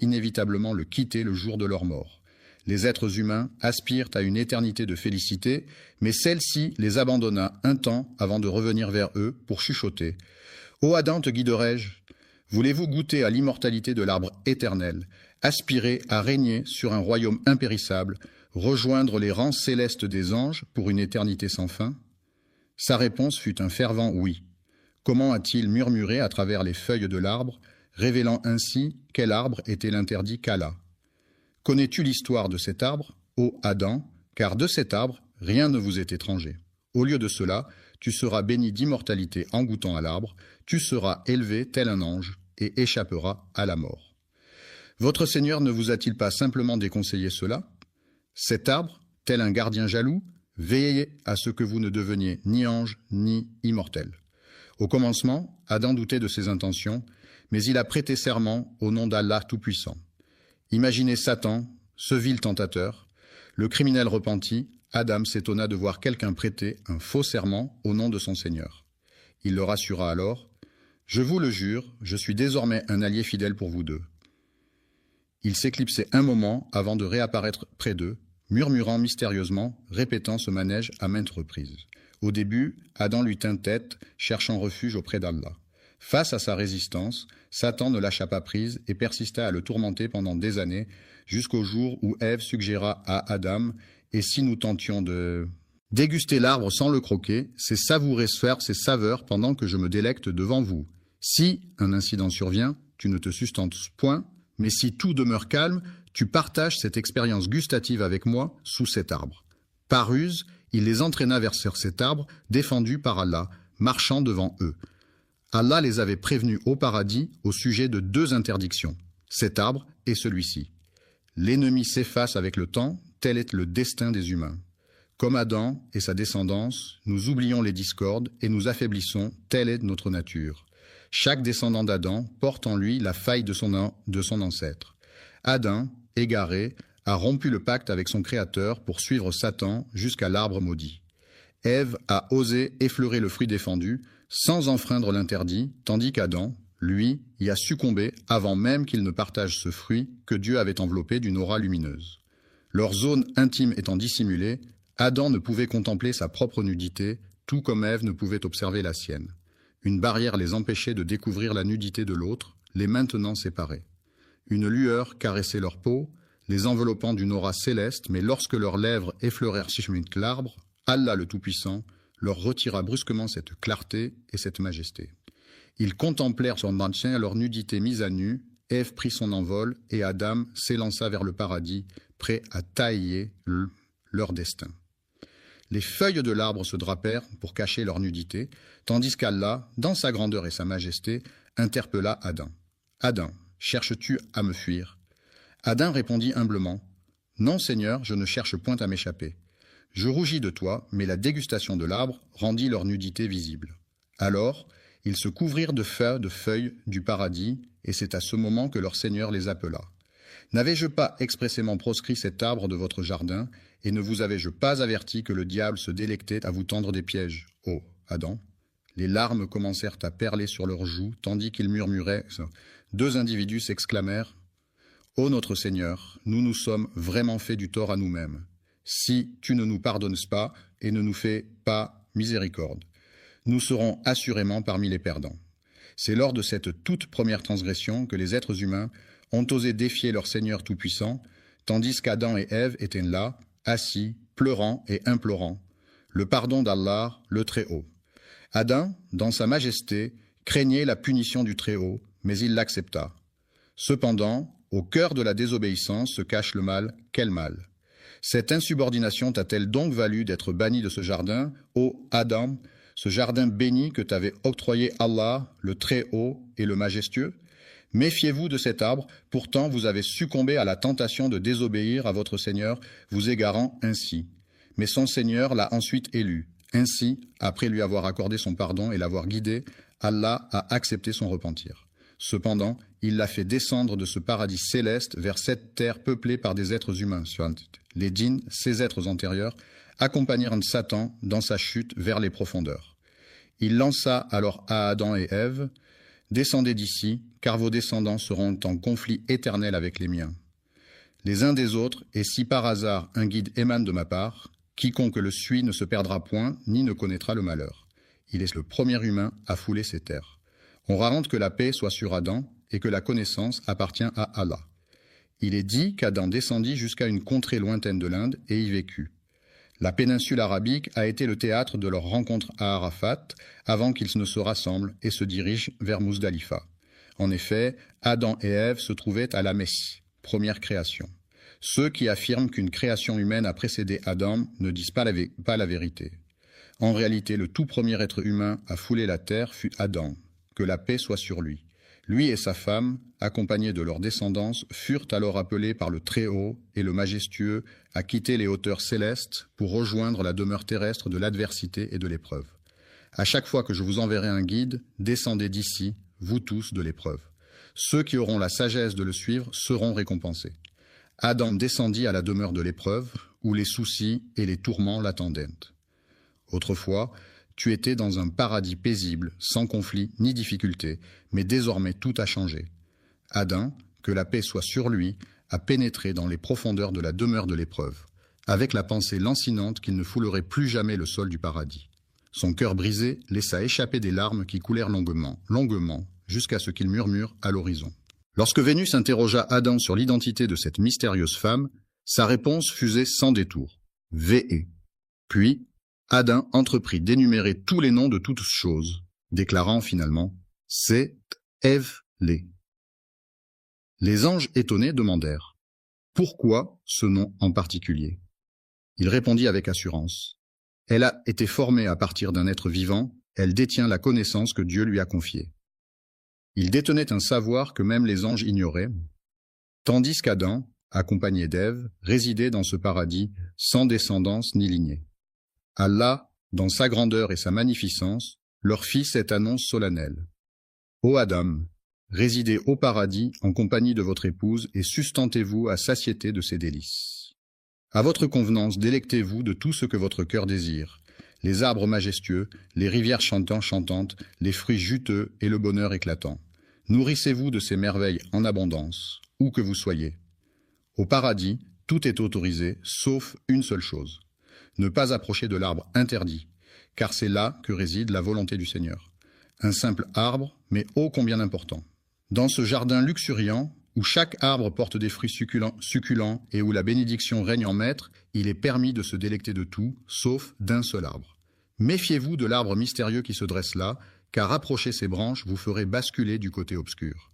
inévitablement le quitter le jour de leur mort. Les êtres humains aspirent à une éternité de félicité, mais celle-ci les abandonna un temps avant de revenir vers eux pour chuchoter. « Ô Adam, te guiderai-je ? Voulez-vous goûter à l'immortalité de l'arbre éternel, aspirer à régner sur un royaume impérissable, rejoindre les rangs célestes des anges pour une éternité sans fin ?» Sa réponse fut un fervent oui. Comment a-t-il murmuré à travers les feuilles de l'arbre, révélant ainsi quel arbre était l'interdit qu'Allah. Connais-tu l'histoire de cet arbre, ô Adam, car de cet arbre, rien ne vous est étranger. Au lieu de cela, tu seras béni d'immortalité en goûtant à l'arbre, tu seras élevé tel un ange et échapperas à la mort. Votre Seigneur ne vous a-t-il pas simplement déconseillé cela? Cet arbre, tel un gardien jaloux, veillez à ce que vous ne deveniez ni ange ni immortel. Au commencement, Adam doutait de ses intentions, mais il a prêté serment au nom d'Allah Tout-Puissant. Imaginez Satan, ce vil tentateur. Le criminel repenti, Adam s'étonna de voir quelqu'un prêter un faux serment au nom de son Seigneur. Il le rassura alors. « Je vous le jure, je suis désormais un allié fidèle pour vous deux. » Il s'éclipsait un moment avant de réapparaître près d'eux, murmurant mystérieusement, répétant ce manège à maintes reprises. Au début, Adam lui tint tête, cherchant refuge auprès d'Allah. Face à sa résistance, Satan ne lâcha pas prise et persista à le tourmenter pendant des années, jusqu'au jour où Ève suggéra à Adam « Et si nous tentions de déguster l'arbre sans le croquer, c'est savourer ses saveurs pendant que je me délecte devant vous. Si un incident survient, tu ne te sustentes point, mais si tout demeure calme, tu partages cette expérience gustative avec moi sous cet arbre. » Par ruse, il les entraîna vers cet arbre, défendu par Allah, marchant devant eux. Allah les avait prévenus au paradis au sujet de deux interdictions, cet arbre et celui-ci. L'ennemi s'efface avec le temps, tel est le destin des humains. Comme Adam et sa descendance, nous oublions les discordes et nous affaiblissons, telle est notre nature. Chaque descendant d'Adam porte en lui la faille de son ancêtre. Adam, égaré, a rompu le pacte avec son Créateur pour suivre Satan jusqu'à l'arbre maudit. Ève a osé effleurer le fruit défendu, sans enfreindre l'interdit, tandis qu'Adam, lui, y a succombé avant même qu'il ne partage ce fruit que Dieu avait enveloppé d'une aura lumineuse. Leur zone intime étant dissimulée, Adam ne pouvait contempler sa propre nudité, tout comme Ève ne pouvait observer la sienne. Une barrière les empêchait de découvrir la nudité de l'autre, les maintenant séparés. Une lueur caressait leur peau, les enveloppant d'une aura céleste, mais lorsque leurs lèvres effleurèrent l'arbre, Allah le Tout-Puissant leur retira brusquement cette clarté et cette majesté. Ils contemplèrent son maintien, leur nudité mise à nu, Ève prit son envol et Adam s'élança vers le paradis, prêt à tailler leur destin. Les feuilles de l'arbre se drapèrent pour cacher leur nudité, tandis qu'Allah, dans sa grandeur et sa majesté, interpella Adam. « Adam, cherches-tu à me fuir ?» Adam répondit humblement, « Non, Seigneur, je ne cherche point à m'échapper. Je rougis de toi, mais la dégustation de l'arbre rendit leur nudité visible. » Alors, Ils se couvrirent de feuilles du paradis, et c'est à ce moment que leur Seigneur les appela. N'avais-je pas expressément proscrit cet arbre de votre jardin, et ne vous avais-je pas averti que le diable se délectait à vous tendre des pièges, ô Adam ? Les larmes commencèrent à perler sur leurs joues, tandis qu'ils murmuraient. Deux individus s'exclamèrent « Ô notre Seigneur, nous nous sommes vraiment fait du tort à nous-mêmes. Si tu ne nous pardonnes pas et ne nous fais pas miséricorde, nous serons assurément parmi les perdants. » C'est lors de cette toute première transgression que les êtres humains ont osé défier leur Seigneur Tout-Puissant, tandis qu'Adam et Ève étaient là, assis, pleurant et implorant le pardon d'Allah, le Très-Haut. Adam, dans sa majesté, craignait la punition du Très-Haut, mais il l'accepta. Cependant, au cœur de la désobéissance se cache le mal. Quel mal ? Cette insubordination t'a-t-elle donc valu d'être banni de ce jardin, ô Adam, ce jardin béni que t'avait octroyé Allah, le Très-Haut et le Majestueux ? Méfiez-vous de cet arbre, pourtant vous avez succombé à la tentation de désobéir à votre Seigneur, vous égarant ainsi. Mais son Seigneur l'a ensuite élu. Ainsi, après lui avoir accordé son pardon et l'avoir guidé, Allah a accepté son repentir. Cependant, il l'a fait descendre de ce paradis céleste vers cette terre peuplée par des êtres humains. Les djinns, ces êtres antérieurs, accompagnèrent Satan dans sa chute vers les profondeurs. Il lança alors à Adam et Ève « Descendez d'ici, car vos descendants seront en conflit éternel avec les miens. Les uns des autres, et si par hasard un guide émane de ma part, quiconque le suit ne se perdra point, ni ne connaîtra le malheur. Il est le premier humain à fouler ces terres. On raconte que la paix soit sur Adam, et que la connaissance appartient à Allah. Il est dit qu'Adam descendit jusqu'à une contrée lointaine de l'Inde, et y vécut. La péninsule arabique a été le théâtre de leur rencontre à Arafat, avant qu'ils ne se rassemblent et se dirigent vers Muzdalifa. En effet, Adam et Ève se trouvaient à la Messie, première création. Ceux qui affirment qu'une création humaine a précédé Adam ne disent pas la vérité. En réalité, le tout premier être humain à fouler la terre fut Adam, que la paix soit sur lui. Lui et sa femme, accompagnés de leur descendance, furent alors appelés par le Très-Haut et le Majestueux à quitter les hauteurs célestes pour rejoindre la demeure terrestre de l'adversité et de l'épreuve. À chaque fois que je vous enverrai un guide, descendez d'ici, vous tous, de l'épreuve. Ceux qui auront la sagesse de le suivre seront récompensés. Adam descendit à la demeure de l'épreuve, où les soucis et les tourments l'attendaient. Autrefois, tu étais dans un paradis paisible, sans conflit ni difficulté, mais désormais tout a changé. Adam, que la paix soit sur lui, a pénétré dans les profondeurs de la demeure de l'épreuve, avec la pensée lancinante qu'il ne foulerait plus jamais le sol du paradis. Son cœur brisé laissa échapper des larmes qui coulèrent longuement, jusqu'à ce qu'il murmure à l'horizon. Lorsque Vénus interrogea Adam sur l'identité de cette mystérieuse femme, sa réponse fusait sans détour. V.E. Puis, Adam entreprit d'énumérer tous les noms de toutes choses, déclarant finalement « C'est Ève-lé ». Les anges étonnés demandèrent « Pourquoi ce nom en particulier ?» Il répondit avec assurance « Elle a été formée à partir d'un être vivant, elle détient la connaissance que Dieu lui a confiée. » Il détenait un savoir que même les anges ignoraient, tandis qu'Adam, accompagné d'Ève, résidait dans ce paradis sans descendance ni lignée. Allah, dans sa grandeur et sa magnificence, leur fit cette annonce solennelle. Ô Adam, résidez au paradis en compagnie de votre épouse et sustentez-vous à satiété de ses délices. À votre convenance, délectez-vous de tout ce que votre cœur désire, les arbres majestueux, les rivières chantantes, les fruits juteux et le bonheur éclatant. Nourrissez-vous de ces merveilles en abondance, où que vous soyez. Au paradis, tout est autorisé, sauf une seule chose. Ne pas approcher de l'arbre interdit, car c'est là que réside la volonté du Seigneur. Un simple arbre, mais ô combien important. Dans ce jardin luxuriant, où chaque arbre porte des fruits succulents et où la bénédiction règne en maître, il est permis de se délecter de tout, sauf d'un seul arbre. Méfiez-vous de l'arbre mystérieux qui se dresse là, car approcher ses branches vous ferait basculer du côté obscur.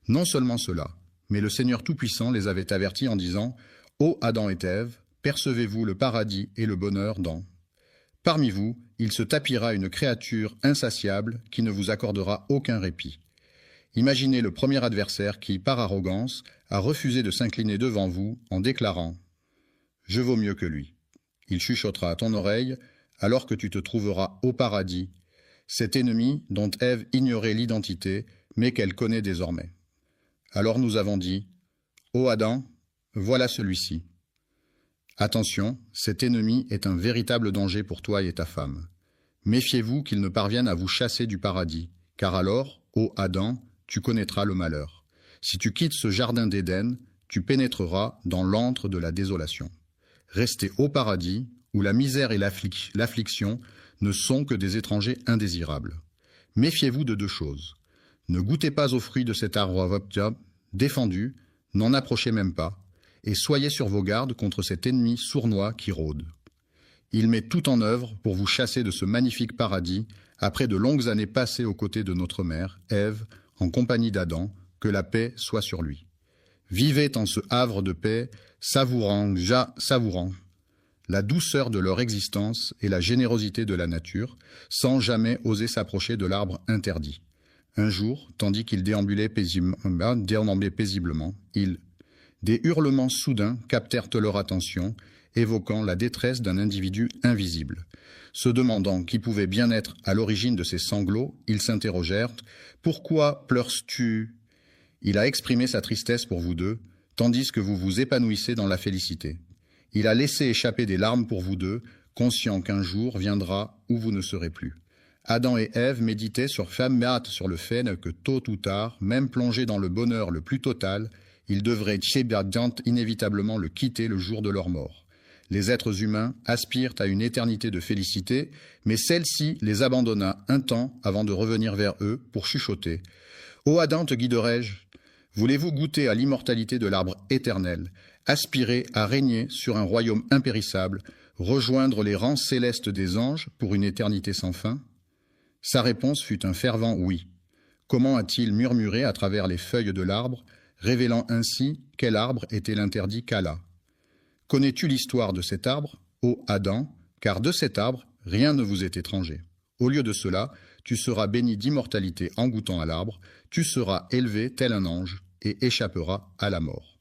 Non seulement cela, mais le Seigneur Tout-Puissant les avait avertis en disant « Ô Adam et Ève, percevez-vous le paradis et le bonheur dans... » Parmi vous, il se tapira une créature insatiable qui ne vous accordera aucun répit. Imaginez le premier adversaire qui, par arrogance, a refusé de s'incliner devant vous en déclarant « Je vaux mieux que lui ». Il chuchotera à ton oreille, alors que tu te trouveras au paradis. cet ennemi dont Ève ignorait l'identité, mais qu'elle connaît désormais. Alors nous avons dit, « Ô Adam, voilà celui-ci. » Attention, cet ennemi est un véritable danger pour toi et ta femme. Méfiez-vous qu'il ne parvienne à vous chasser du paradis, car alors, ô Adam, tu connaîtras le malheur. Si tu quittes ce jardin d'Éden, tu pénétreras dans l'antre de la désolation. Restez au paradis, où la misère et l'affliction ne sont que des étrangers indésirables. Méfiez-vous de deux choses. Ne goûtez pas aux fruits de cet arbre défendu, n'en approchez même pas, et soyez sur vos gardes contre cet ennemi sournois qui rôde. Il met tout en œuvre pour vous chasser de ce magnifique paradis, après de longues années passées aux côtés de notre mère, Ève, en compagnie d'Adam, que la paix soit sur lui. Vivez en ce havre de paix, savourant la douceur de leur existence et la générosité de la nature, sans jamais oser s'approcher de l'arbre interdit. Un jour, tandis qu'ils déambulaient paisiblement, des hurlements soudains captèrent leur attention, évoquant la détresse d'un individu invisible. Se demandant qui pouvait bien être à l'origine de ces sanglots, ils s'interrogèrent « Pourquoi pleures-tu » Il a exprimé sa tristesse pour vous deux, tandis que vous vous épanouissez dans la félicité. Il a laissé échapper des larmes pour vous deux, conscient qu'un jour viendra où vous ne serez plus. Adam et Ève méditaient sur le fait que tôt ou tard, même plongés dans le bonheur le plus total, ils devraient inévitablement le quitter le jour de leur mort. Les êtres humains aspirent à une éternité de félicité, mais celle-ci les abandonna un temps avant de revenir vers eux pour chuchoter. « Ô Adam, te guiderai-je ? Voulez-vous goûter à l'immortalité de l'arbre éternel, aspirer à régner sur un royaume impérissable, rejoindre les rangs célestes des anges pour une éternité sans fin ?» Sa réponse fut un fervent oui. Comment a-t-il murmuré à travers les feuilles de l'arbre, révélant ainsi quel arbre était l'interdit qu'Allah. Connais-tu l'histoire de cet arbre, ô Adam, car de cet arbre, rien ne vous est étranger. Au lieu de cela, tu seras béni d'immortalité en goûtant à l'arbre, tu seras élevé tel un ange et échapperas à la mort.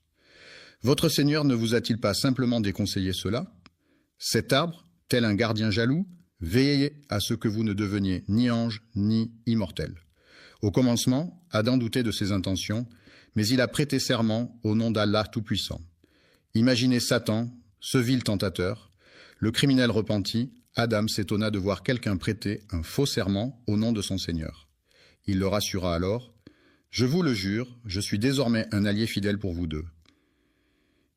Votre Seigneur ne vous a-t-il pas simplement déconseillé cela? Cet arbre, tel un gardien jaloux, veillez à ce que vous ne deveniez ni ange ni immortel. Au commencement, Adam doutait de ses intentions, mais il a prêté serment au nom d'Allah Tout-Puissant. Imaginez Satan, ce vil tentateur. Le criminel repenti, Adam s'étonna de voir quelqu'un prêter un faux serment au nom de son Seigneur. Il le rassura alors. « Je vous le jure, je suis désormais un allié fidèle pour vous deux. »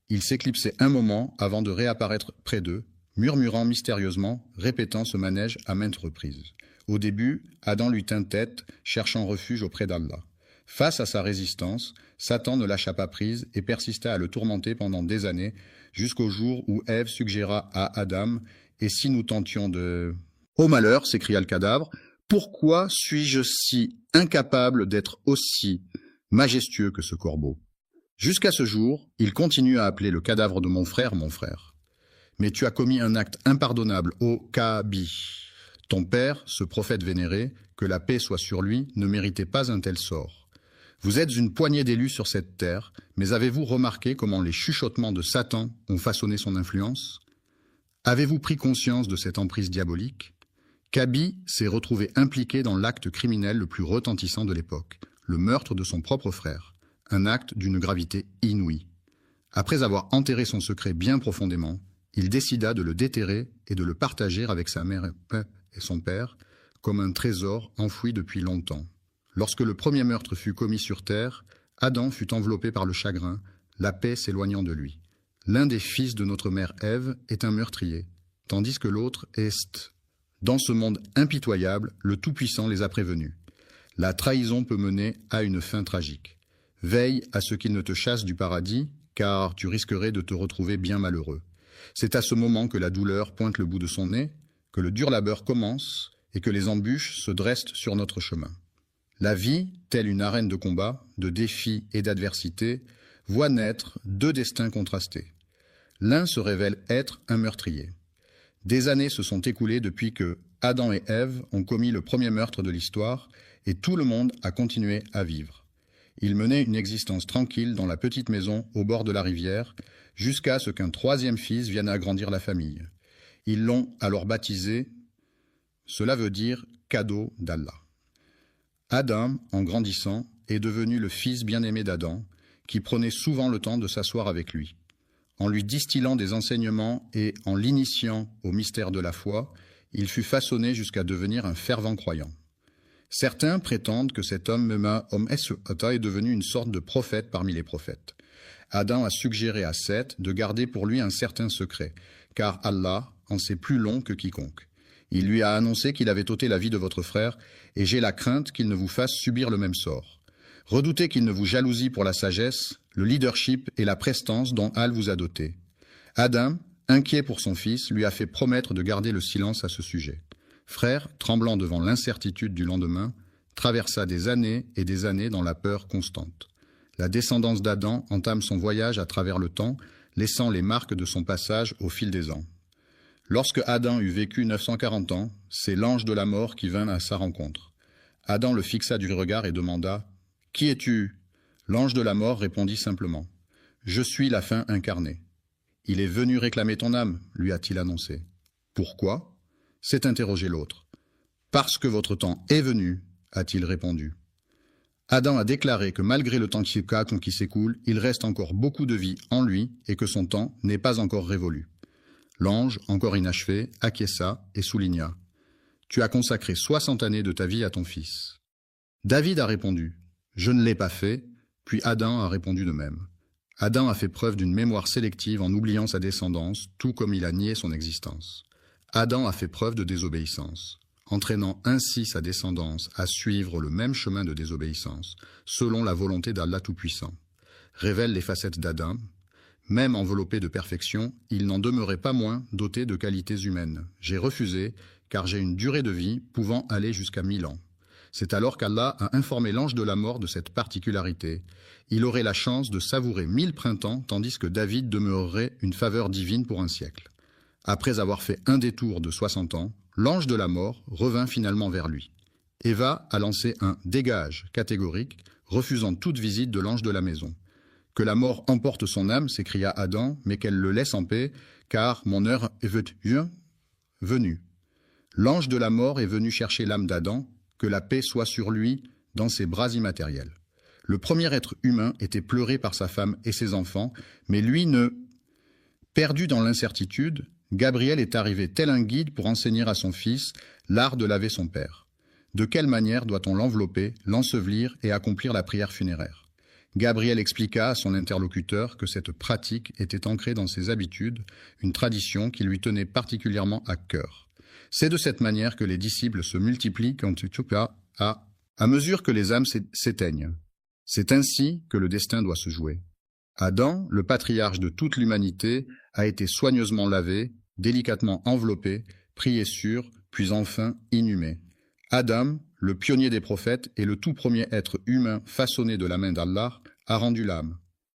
Il s'éclipsait un moment avant de réapparaître près d'eux, murmurant mystérieusement, répétant ce manège à maintes reprises. Au début, Adam lui tint tête, cherchant refuge auprès d'Allah. Face à sa résistance, Satan ne lâcha pas prise et persista à le tourmenter pendant des années, jusqu'au jour où Ève suggéra à Adam « Et si nous tentions de… » « Ô malheur !» s'écria le cadavre. « Pourquoi suis-je si incapable d'être aussi majestueux que ce corbeau ?» Jusqu'à ce jour, il continue à appeler le cadavre de mon frère. Mais tu as commis un acte impardonnable, ô Kabi. Ton père, ce prophète vénéré, que la paix soit sur lui, ne méritait pas un tel sort. Vous êtes une poignée d'élus sur cette terre, mais avez-vous remarqué comment les chuchotements de Satan ont façonné son influence? Avez-vous pris conscience de cette emprise diabolique? Kabi s'est retrouvé impliqué dans l'acte criminel le plus retentissant de l'époque, le meurtre de son propre frère, un acte d'une gravité inouïe. Après avoir enterré son secret bien profondément, il décida de le déterrer et de le partager avec sa mère et son père, comme un trésor enfoui depuis longtemps. Lorsque le premier meurtre fut commis sur terre, Adam fut enveloppé par le chagrin, la paix s'éloignant de lui. L'un des fils de notre mère Ève est un meurtrier, tandis que l'autre est… Dans ce monde impitoyable, le Tout-Puissant les a prévenus. La trahison peut mener à une fin tragique. Veille à ce qu'il ne te chasse du paradis, car tu risquerais de te retrouver bien malheureux. C'est à ce moment que la douleur pointe le bout de son nez, que le dur labeur commence et que les embûches se dressent sur notre chemin. La vie, telle une arène de combat, de défis et d'adversité, voit naître deux destins contrastés. L'un se révèle être un meurtrier. Des années se sont écoulées depuis que Adam et Ève ont commis le premier meurtre de l'histoire et tout le monde a continué à vivre. Ils menaient une existence tranquille dans la petite maison au bord de la rivière jusqu'à ce qu'un troisième fils vienne agrandir la famille. Ils l'ont alors baptisé. Cela veut dire cadeau d'Allah. Adam, en grandissant, est devenu le fils bien-aimé d'Adam, qui prenait souvent le temps de s'asseoir avec lui. En lui distillant des enseignements et en l'initiant au mystère de la foi, il fut façonné jusqu'à devenir un fervent croyant. Certains prétendent que cet homme est devenu une sorte de prophète parmi les prophètes. Adam a suggéré à Seth de garder pour lui un certain secret, car Allah en sait plus long que quiconque. Il lui a annoncé qu'il avait ôté la vie de votre frère, et j'ai la crainte qu'il ne vous fasse subir le même sort. Redoutez qu'il ne vous jalousie pour la sagesse, le leadership et la prestance dont Allah vous a doté. Adam, inquiet pour son fils, lui a fait promettre de garder le silence à ce sujet. Frère, tremblant devant l'incertitude du lendemain, traversa des années et des années dans la peur constante. La descendance d'Adam entame son voyage à travers le temps, laissant les marques de son passage au fil des ans. Lorsque Adam eut vécu 940 ans, c'est l'ange de la mort qui vint à sa rencontre. Adam le fixa du regard et demanda « Qui es-tu » L'ange de la mort répondit simplement « Je suis la fin incarnée. »« Il est venu réclamer ton âme, lui a-t-il annoncé. »« Pourquoi » s'est interrogé l'autre. « Parce que votre temps est venu, a-t-il répondu. Adam a déclaré que malgré le temps qui s'écoule, il reste encore beaucoup de vie en lui et que son temps n'est pas encore révolu. L'ange, encore inachevé, acquiesça et souligna « Tu as consacré 60 années de ta vie à ton fils. » David a répondu « Je ne l'ai pas fait », puis Adam a répondu de même. Adam a fait preuve d'une mémoire sélective en oubliant sa descendance, tout comme il a nié son existence. Adam a fait preuve de désobéissance, entraînant ainsi sa descendance à suivre le même chemin de désobéissance, selon la volonté d'Allah Tout-Puissant. Révèle les facettes d'Adam. Même enveloppé de perfection, il n'en demeurait pas moins doté de qualités humaines. J'ai refusé, car j'ai une durée de vie pouvant aller jusqu'à 1000 ans. C'est alors qu'Allah a informé l'ange de la mort de cette particularité. Il aurait la chance de savourer 1000 printemps, tandis que David demeurerait une faveur divine pour un siècle. Après avoir fait un détour de 60 ans, l'ange de la mort revint finalement vers lui. Eva a lancé un « dégage » catégorique, refusant toute visite de l'ange de la maison. « Que la mort emporte son âme » s'écria Adam, mais qu'elle le laisse en paix, car mon heure est venue. L'ange de la mort est venu chercher l'âme d'Adam, que la paix soit sur lui dans ses bras immatériels. Le premier être humain était pleuré par sa femme et ses enfants, mais lui ne... Perdu dans l'incertitude, Gabriel est arrivé tel un guide pour enseigner à son fils l'art de laver son père. De quelle manière doit-on l'envelopper, l'ensevelir et accomplir la prière funéraire? Gabriel expliqua à son interlocuteur que cette pratique était ancrée dans ses habitudes, une tradition qui lui tenait particulièrement à cœur. C'est de cette manière que les disciples se multiplient à mesure que les âmes s'éteignent. C'est ainsi que le destin doit se jouer. Adam, le patriarche de toute l'humanité, a été soigneusement lavé, délicatement enveloppé, prié sur, puis enfin inhumé. Adam, le pionnier des prophètes et le tout premier être humain façonné de la main d'Allah, a rendu l'âme.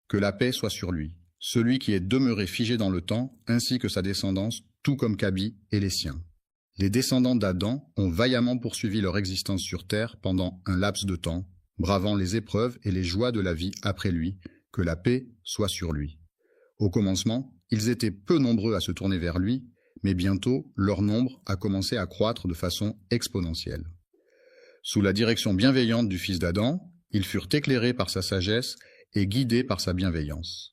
Que la paix soit sur lui, celui qui est demeuré figé dans le temps, ainsi que sa descendance, tout comme Kabi et les siens. Les descendants d'Adam ont vaillamment poursuivi leur existence sur terre pendant un laps de temps, bravant les épreuves et les joies de la vie après lui, que la paix soit sur lui. Au commencement, ils étaient peu nombreux à se tourner vers lui, mais bientôt, leur nombre a commencé à croître de façon exponentielle. Sous la direction bienveillante du fils d'Adam, ils furent éclairés par sa sagesse et guidés par sa bienveillance.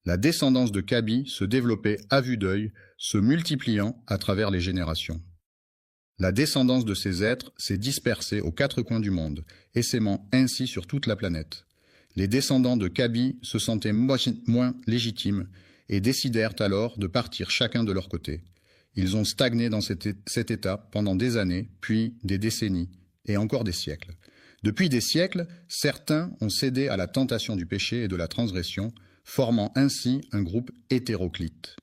La descendance de Kabi se développait à vue d'œil, se multipliant à travers les générations. La descendance de ces êtres s'est dispersée aux 4 coins du monde, essaimant ainsi sur toute la planète. Les descendants de Kabi se sentaient moins légitimes et décidèrent alors de partir chacun de leur côté. Ils ont stagné dans cet état pendant des années, puis des décennies, et encore des siècles. Depuis des siècles, certains ont cédé à la tentation du péché et de la transgression, formant ainsi un groupe hétéroclite.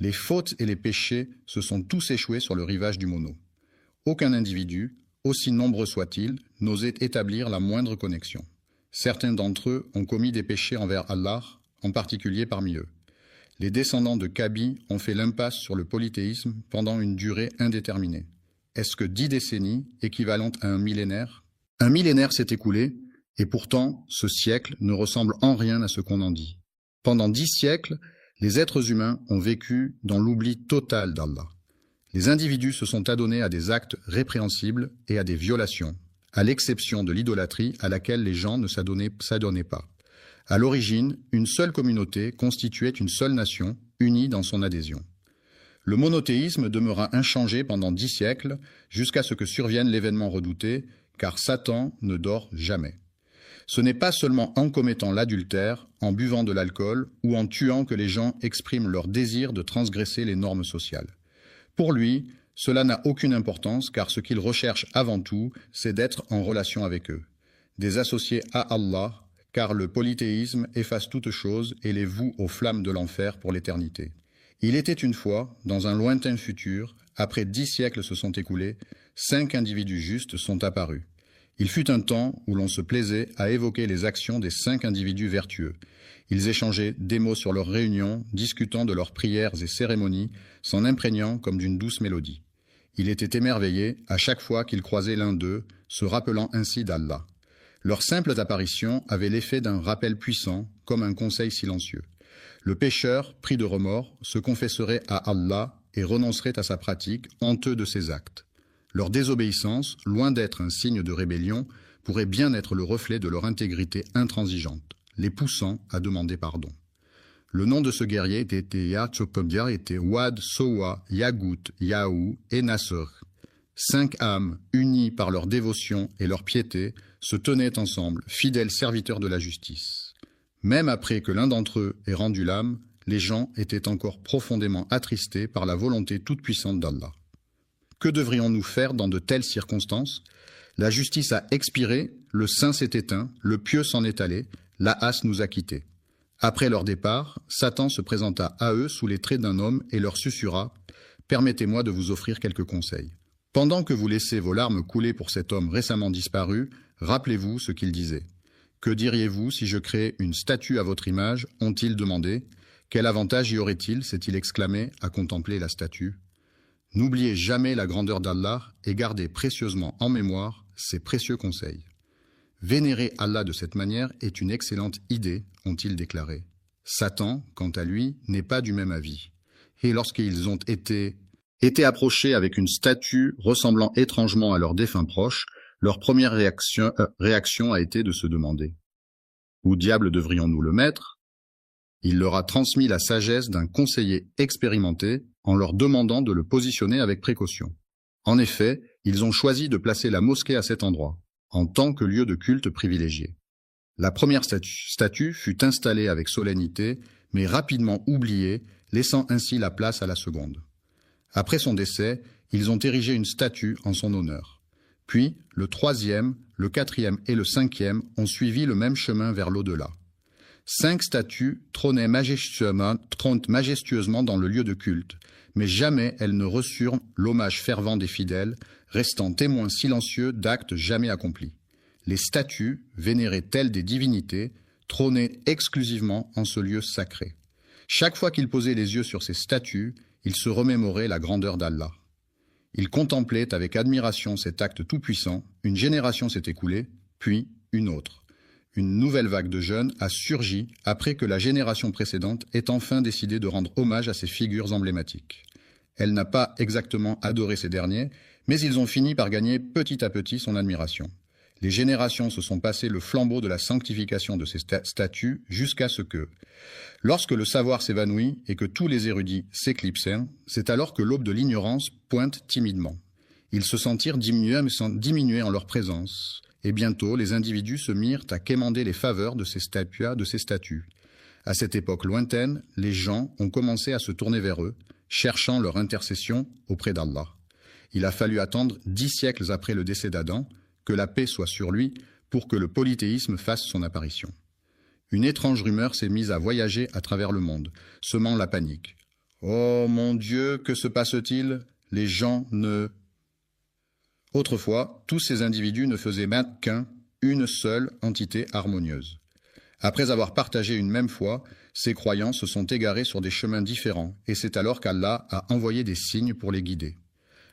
Les fautes et les péchés se sont tous échoués sur le rivage du Mono. Aucun individu, aussi nombreux soit-il, n'osait établir la moindre connexion. Certains d'entre eux ont commis des péchés envers Allah, en particulier parmi eux. Les descendants de Kabi ont fait l'impasse sur le polythéisme pendant une durée indéterminée. Est-ce que 10 décennies, équivalentes à un millénaire? Un millénaire s'est écoulé, et pourtant, ce siècle ne ressemble en rien à ce qu'on en dit. Pendant 10 siècles, les êtres humains ont vécu dans l'oubli total d'Allah. Les individus se sont adonnés à des actes répréhensibles et à des violations, à l'exception de l'idolâtrie à laquelle les gens ne s'adonnaient pas. À l'origine, une seule communauté constituait une seule nation, unie dans son adhésion. Le monothéisme demeura inchangé pendant 10 siècles, jusqu'à ce que survienne l'événement redouté, car Satan ne dort jamais. Ce n'est pas seulement en commettant l'adultère, en buvant de l'alcool ou en tuant que les gens expriment leur désir de transgresser les normes sociales. Pour lui, cela n'a aucune importance car ce qu'il recherche avant tout, c'est d'être en relation avec eux. Des associés à Allah, car le polythéisme efface toute chose et les voue aux flammes de l'enfer pour l'éternité. Il était une fois, dans un lointain futur, après 10 siècles se sont écoulés, 5 individus justes sont apparus. Il fut un temps où l'on se plaisait à évoquer les actions des 5 individus vertueux. Ils échangeaient des mots sur leurs réunions, discutant de leurs prières et cérémonies, s'en imprégnant comme d'une douce mélodie. Il était émerveillé à chaque fois qu'il croisait l'un d'eux, se rappelant ainsi d'Allah. Leur simple apparition avait l'effet d'un rappel puissant, comme un conseil silencieux. Le pécheur, pris de remords, se confesserait à Allah et renoncerait à sa pratique, honteux de ses actes. Leur désobéissance, loin d'être un signe de rébellion, pourrait bien être le reflet de leur intégrité intransigeante, les poussant à demander pardon. Le nom de ce guerrier était Ya'Tsokomdia, était Wad, Sowa, Yagout, Yaou et Nasser. 5 âmes, unies par leur dévotion et leur piété, se tenaient ensemble, fidèles serviteurs de la justice. Même après que l'un d'entre eux ait rendu l'âme, les gens étaient encore profondément attristés par la volonté toute-puissante d'Allah. Que devrions-nous faire dans de telles circonstances? La justice a expiré, le saint s'est éteint, le pieux s'en est allé, la hâte nous a quittés. Après leur départ, Satan se présenta à eux sous les traits d'un homme et leur susurra « Permettez-moi de vous offrir quelques conseils. Pendant que vous laissez vos larmes couler pour cet homme récemment disparu, rappelez-vous ce qu'il disait. Que diriez-vous si je créais une statue à votre image ?» ont-ils demandé. Quel avantage y aurait-il, s'est-il exclamé, à contempler la statue. N'oubliez jamais la grandeur d'Allah et gardez précieusement en mémoire ses précieux conseils. Vénérer Allah de cette manière est une excellente idée, ont-ils déclaré. Satan, quant à lui, n'est pas du même avis. Et lorsqu'ils ont été approchés avec une statue ressemblant étrangement à leur défunt proche, leur première réaction a été de se demander « Où diable devrions-nous le mettre ?» Il leur a transmis la sagesse d'un conseiller expérimenté en leur demandant de le positionner avec précaution. En effet, ils ont choisi de placer la mosquée à cet endroit, en tant que lieu de culte privilégié. La première statue fut installée avec solennité, mais rapidement oubliée, laissant ainsi la place à la seconde. Après son décès, ils ont érigé une statue en son honneur. Puis, le 3e, le 4e et le 5e ont suivi le même chemin vers l'au-delà. 5 statues trônent majestueusement dans le lieu de culte, mais jamais elles ne reçurent l'hommage fervent des fidèles, restant témoins silencieux d'actes jamais accomplis. Les statues, vénérées telles des divinités, trônaient exclusivement en ce lieu sacré. Chaque fois qu'ils posaient les yeux sur ces statues, ils se remémoraient la grandeur d'Allah. Ils contemplaient avec admiration cet acte tout-puissant. Une génération s'est écoulée, puis une autre. Une nouvelle vague de jeunes a surgi après que la génération précédente ait enfin décidé de rendre hommage à ces figures emblématiques. Elle n'a pas exactement adoré ces derniers, mais ils ont fini par gagner petit à petit son admiration. Les générations se sont passées le flambeau de la sanctification de ces statues jusqu'à ce que, lorsque le savoir s'évanouit et que tous les érudits s'éclipsèrent, c'est alors que l'aube de l'ignorance pointe timidement. Ils se sentirent diminués en leur présence, et bientôt les individus se mirent à quémander les faveurs de ces statues. À cette époque lointaine, les gens ont commencé à se tourner vers eux, cherchant leur intercession auprès d'Allah. Il a fallu attendre 10 siècles après le décès d'Adam, que la paix soit sur lui, pour que le polythéisme fasse son apparition. Une étrange rumeur s'est mise à voyager à travers le monde, semant la panique. « Oh mon Dieu, que se passe-t-il ? Les gens ne... » Autrefois, tous ces individus ne faisaient qu'une seule entité harmonieuse. Après avoir partagé une même foi, ces croyants se sont égarés sur des chemins différents, et c'est alors qu'Allah a envoyé des signes pour les guider.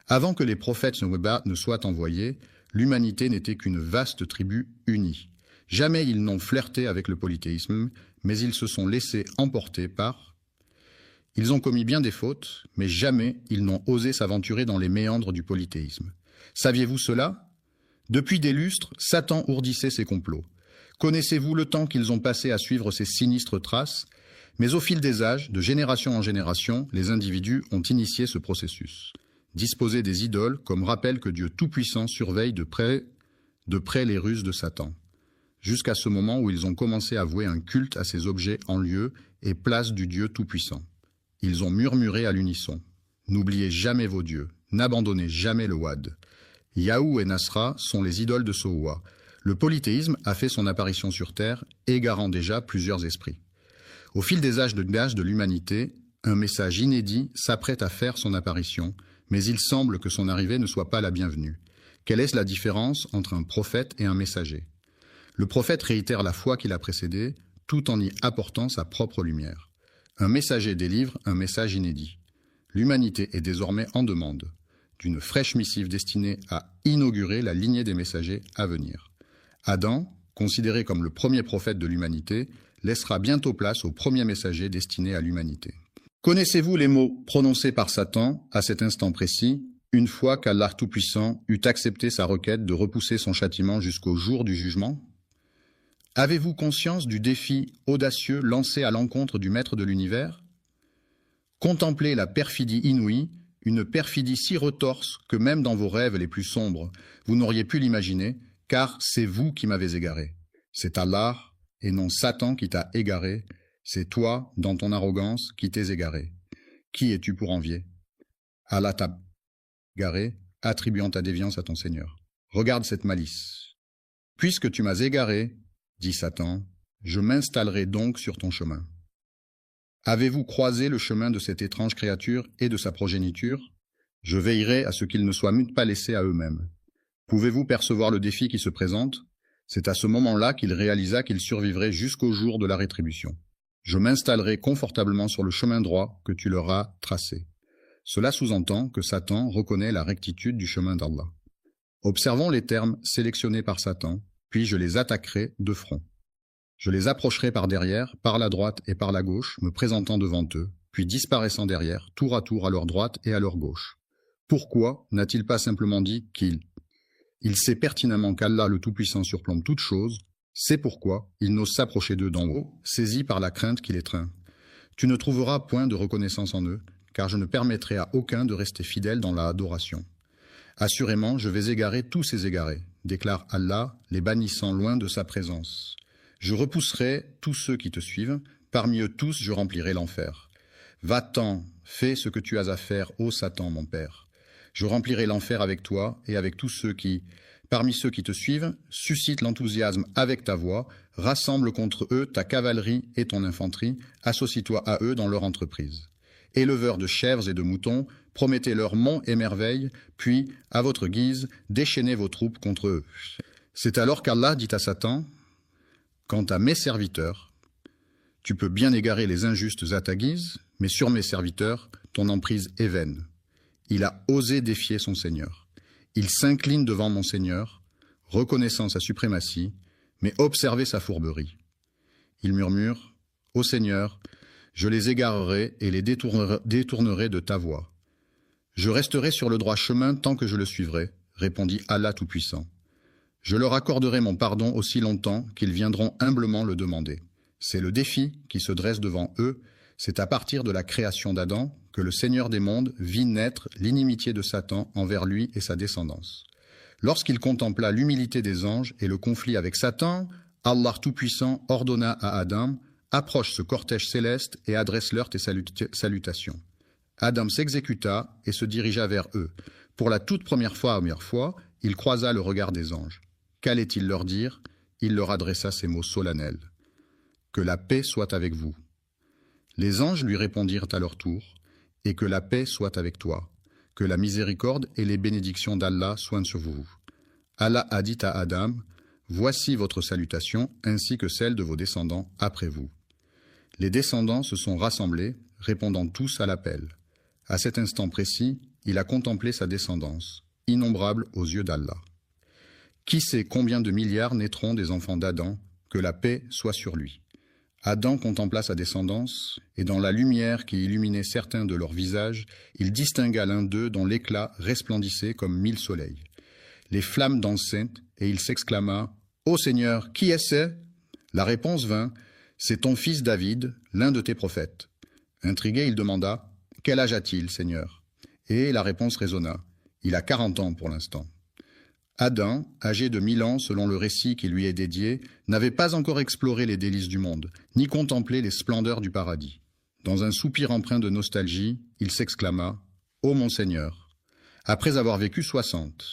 Avant que les prophètes ne soient envoyés, l'humanité n'était qu'une vaste tribu unie. Jamais ils n'ont flirté avec le polythéisme, mais ils se sont laissés emporter par... Ils ont commis bien des fautes, mais jamais ils n'ont osé s'aventurer dans les méandres du polythéisme. Saviez-vous cela? Depuis des lustres, Satan ourdissait ses complots. Connaissez-vous le temps qu'ils ont passé à suivre ces sinistres traces? Mais au fil des âges, de génération en génération, les individus ont initié ce processus. Disposer des idoles comme rappel que Dieu Tout-Puissant surveille de près les ruses de Satan, jusqu'à ce moment où ils ont commencé à vouer un culte à ces objets en lieu et place du Dieu Tout-Puissant. Ils ont murmuré à l'unisson. N'oubliez jamais vos dieux, n'abandonnez jamais le Wad. Yahou et Nasra sont les idoles de Sohoua. Le polythéisme a fait son apparition sur Terre, égarant déjà plusieurs esprits. Au fil des âges de l'humanité, un message inédit s'apprête à faire son apparition, mais il semble que son arrivée ne soit pas la bienvenue. Quelle est la différence entre un prophète et un messager? Le prophète réitère la foi qui l'a précédé, tout en y apportant sa propre lumière. Un messager délivre un message inédit. L'humanité est désormais en demande d'une fraîche missive destinée à inaugurer la lignée des messagers à venir. Adam, considéré comme le premier prophète de l'humanité, laissera bientôt place au premier messager destiné à l'humanité. Connaissez-vous les mots prononcés par Satan à cet instant précis, une fois qu'Allah Tout-Puissant eut accepté sa requête de repousser son châtiment jusqu'au jour du jugement? Avez-vous conscience du défi audacieux lancé à l'encontre du Maître de l'univers? Contemplez la perfidie inouïe, une perfidie si retorse que même dans vos rêves les plus sombres, vous n'auriez pu l'imaginer, car c'est vous qui m'avez égaré. C'est Allah, et non Satan qui t'a égaré, c'est toi, dans ton arrogance, qui t'es égaré. Qui es-tu pour envier? Allah t'a égaré, attribuant ta déviance à ton Seigneur. Regarde cette malice. Puisque tu m'as égaré, dit Satan, je m'installerai donc sur ton chemin. Avez-vous croisé le chemin de cette étrange créature et de sa progéniture? Je veillerai à ce qu'ils ne soient pas laissés à eux-mêmes. Pouvez-vous percevoir le défi qui se présente? C'est à ce moment-là qu'il réalisa qu'il survivrait jusqu'au jour de la rétribution. Je m'installerai confortablement sur le chemin droit que tu leur as tracé. Cela sous-entend que Satan reconnaît la rectitude du chemin d'Allah. Observons les termes sélectionnés par Satan, puis je les attaquerai de front. Je les approcherai par derrière, par la droite et par la gauche, me présentant devant eux, puis disparaissant derrière, tour à leur droite et à leur gauche. Pourquoi n'a-t-il pas simplement dit qu'il sait pertinemment qu'Allah le Tout-Puissant surplombe toute chose, c'est pourquoi il n'ose s'approcher d'eux d'en haut, saisi par la crainte qui les étreint. Tu ne trouveras point de reconnaissance en eux, car je ne permettrai à aucun de rester fidèle dans la adoration. Assurément, je vais égarer tous ces égarés, déclare Allah, les bannissant loin de sa présence. Je repousserai tous ceux qui te suivent, parmi eux tous je remplirai l'enfer. Va-t'en, fais ce que tu as à faire, ô Satan, mon père. Je remplirai l'enfer avec toi et avec tous ceux qui, parmi ceux qui te suivent, suscitent l'enthousiasme avec ta voix, rassemble contre eux ta cavalerie et ton infanterie, associe-toi à eux dans leur entreprise. Éleveurs de chèvres et de moutons, promettez leurs monts et merveilles, puis, à votre guise, déchaînez vos troupes contre eux. C'est alors qu'Allah dit à Satan, « Quant à mes serviteurs, tu peux bien égarer les injustes à ta guise, mais sur mes serviteurs, ton emprise est vaine. » Il a osé défier son Seigneur. Il s'incline devant mon Seigneur, reconnaissant sa suprématie, mais observez sa fourberie. Il murmure, « Ô Seigneur, je les égarerai et les détournerai de ta voie. Je resterai sur le droit chemin tant que je le suivrai, répondit Allah Tout-Puissant. Je leur accorderai mon pardon aussi longtemps qu'ils viendront humblement le demander. C'est le défi qui se dresse devant eux, c'est à partir de la création d'Adam que le Seigneur des mondes vit naître l'inimitié de Satan envers lui et sa descendance. Lorsqu'il contempla l'humilité des anges et le conflit avec Satan, Allah Tout-Puissant ordonna à Adam « Approche ce cortège céleste et adresse-leur tes salutations. » Adam s'exécuta et se dirigea vers eux. Pour la toute première fois, il croisa le regard des anges. Qu'allait-il leur dire? Il leur adressa ces mots solennels. « Que la paix soit avec vous. » Les anges lui répondirent à leur tour. « Et que la paix soit avec toi. Que la miséricorde et les bénédictions d'Allah soient sur vous. » Allah a dit à Adam, « Voici votre salutation ainsi que celle de vos descendants après vous. » Les descendants se sont rassemblés, répondant tous à l'appel. À cet instant précis, il a contemplé sa descendance, innombrable aux yeux d'Allah. Qui sait combien de milliards naîtront des enfants d'Adam, que la paix soit sur lui. Adam contempla sa descendance, et dans la lumière qui illuminait certains de leurs visages, il distingua l'un d'eux dont l'éclat resplendissait comme 1000 soleils. Les flammes dansaient, et il s'exclama « Ô Seigneur, qui est-ce » La réponse vint « C'est ton fils David, l'un de tes prophètes. » Intrigué, il demanda « Quel âge a-t-il, Seigneur ?» Et la réponse résonna « Il a 40 ans pour l'instant. » Adam, âgé de 1000 ans selon le récit qui lui est dédié, n'avait pas encore exploré les délices du monde, ni contemplé les splendeurs du paradis. Dans un soupir empreint de nostalgie, il s'exclama « Ô mon Seigneur !» Après avoir vécu 60,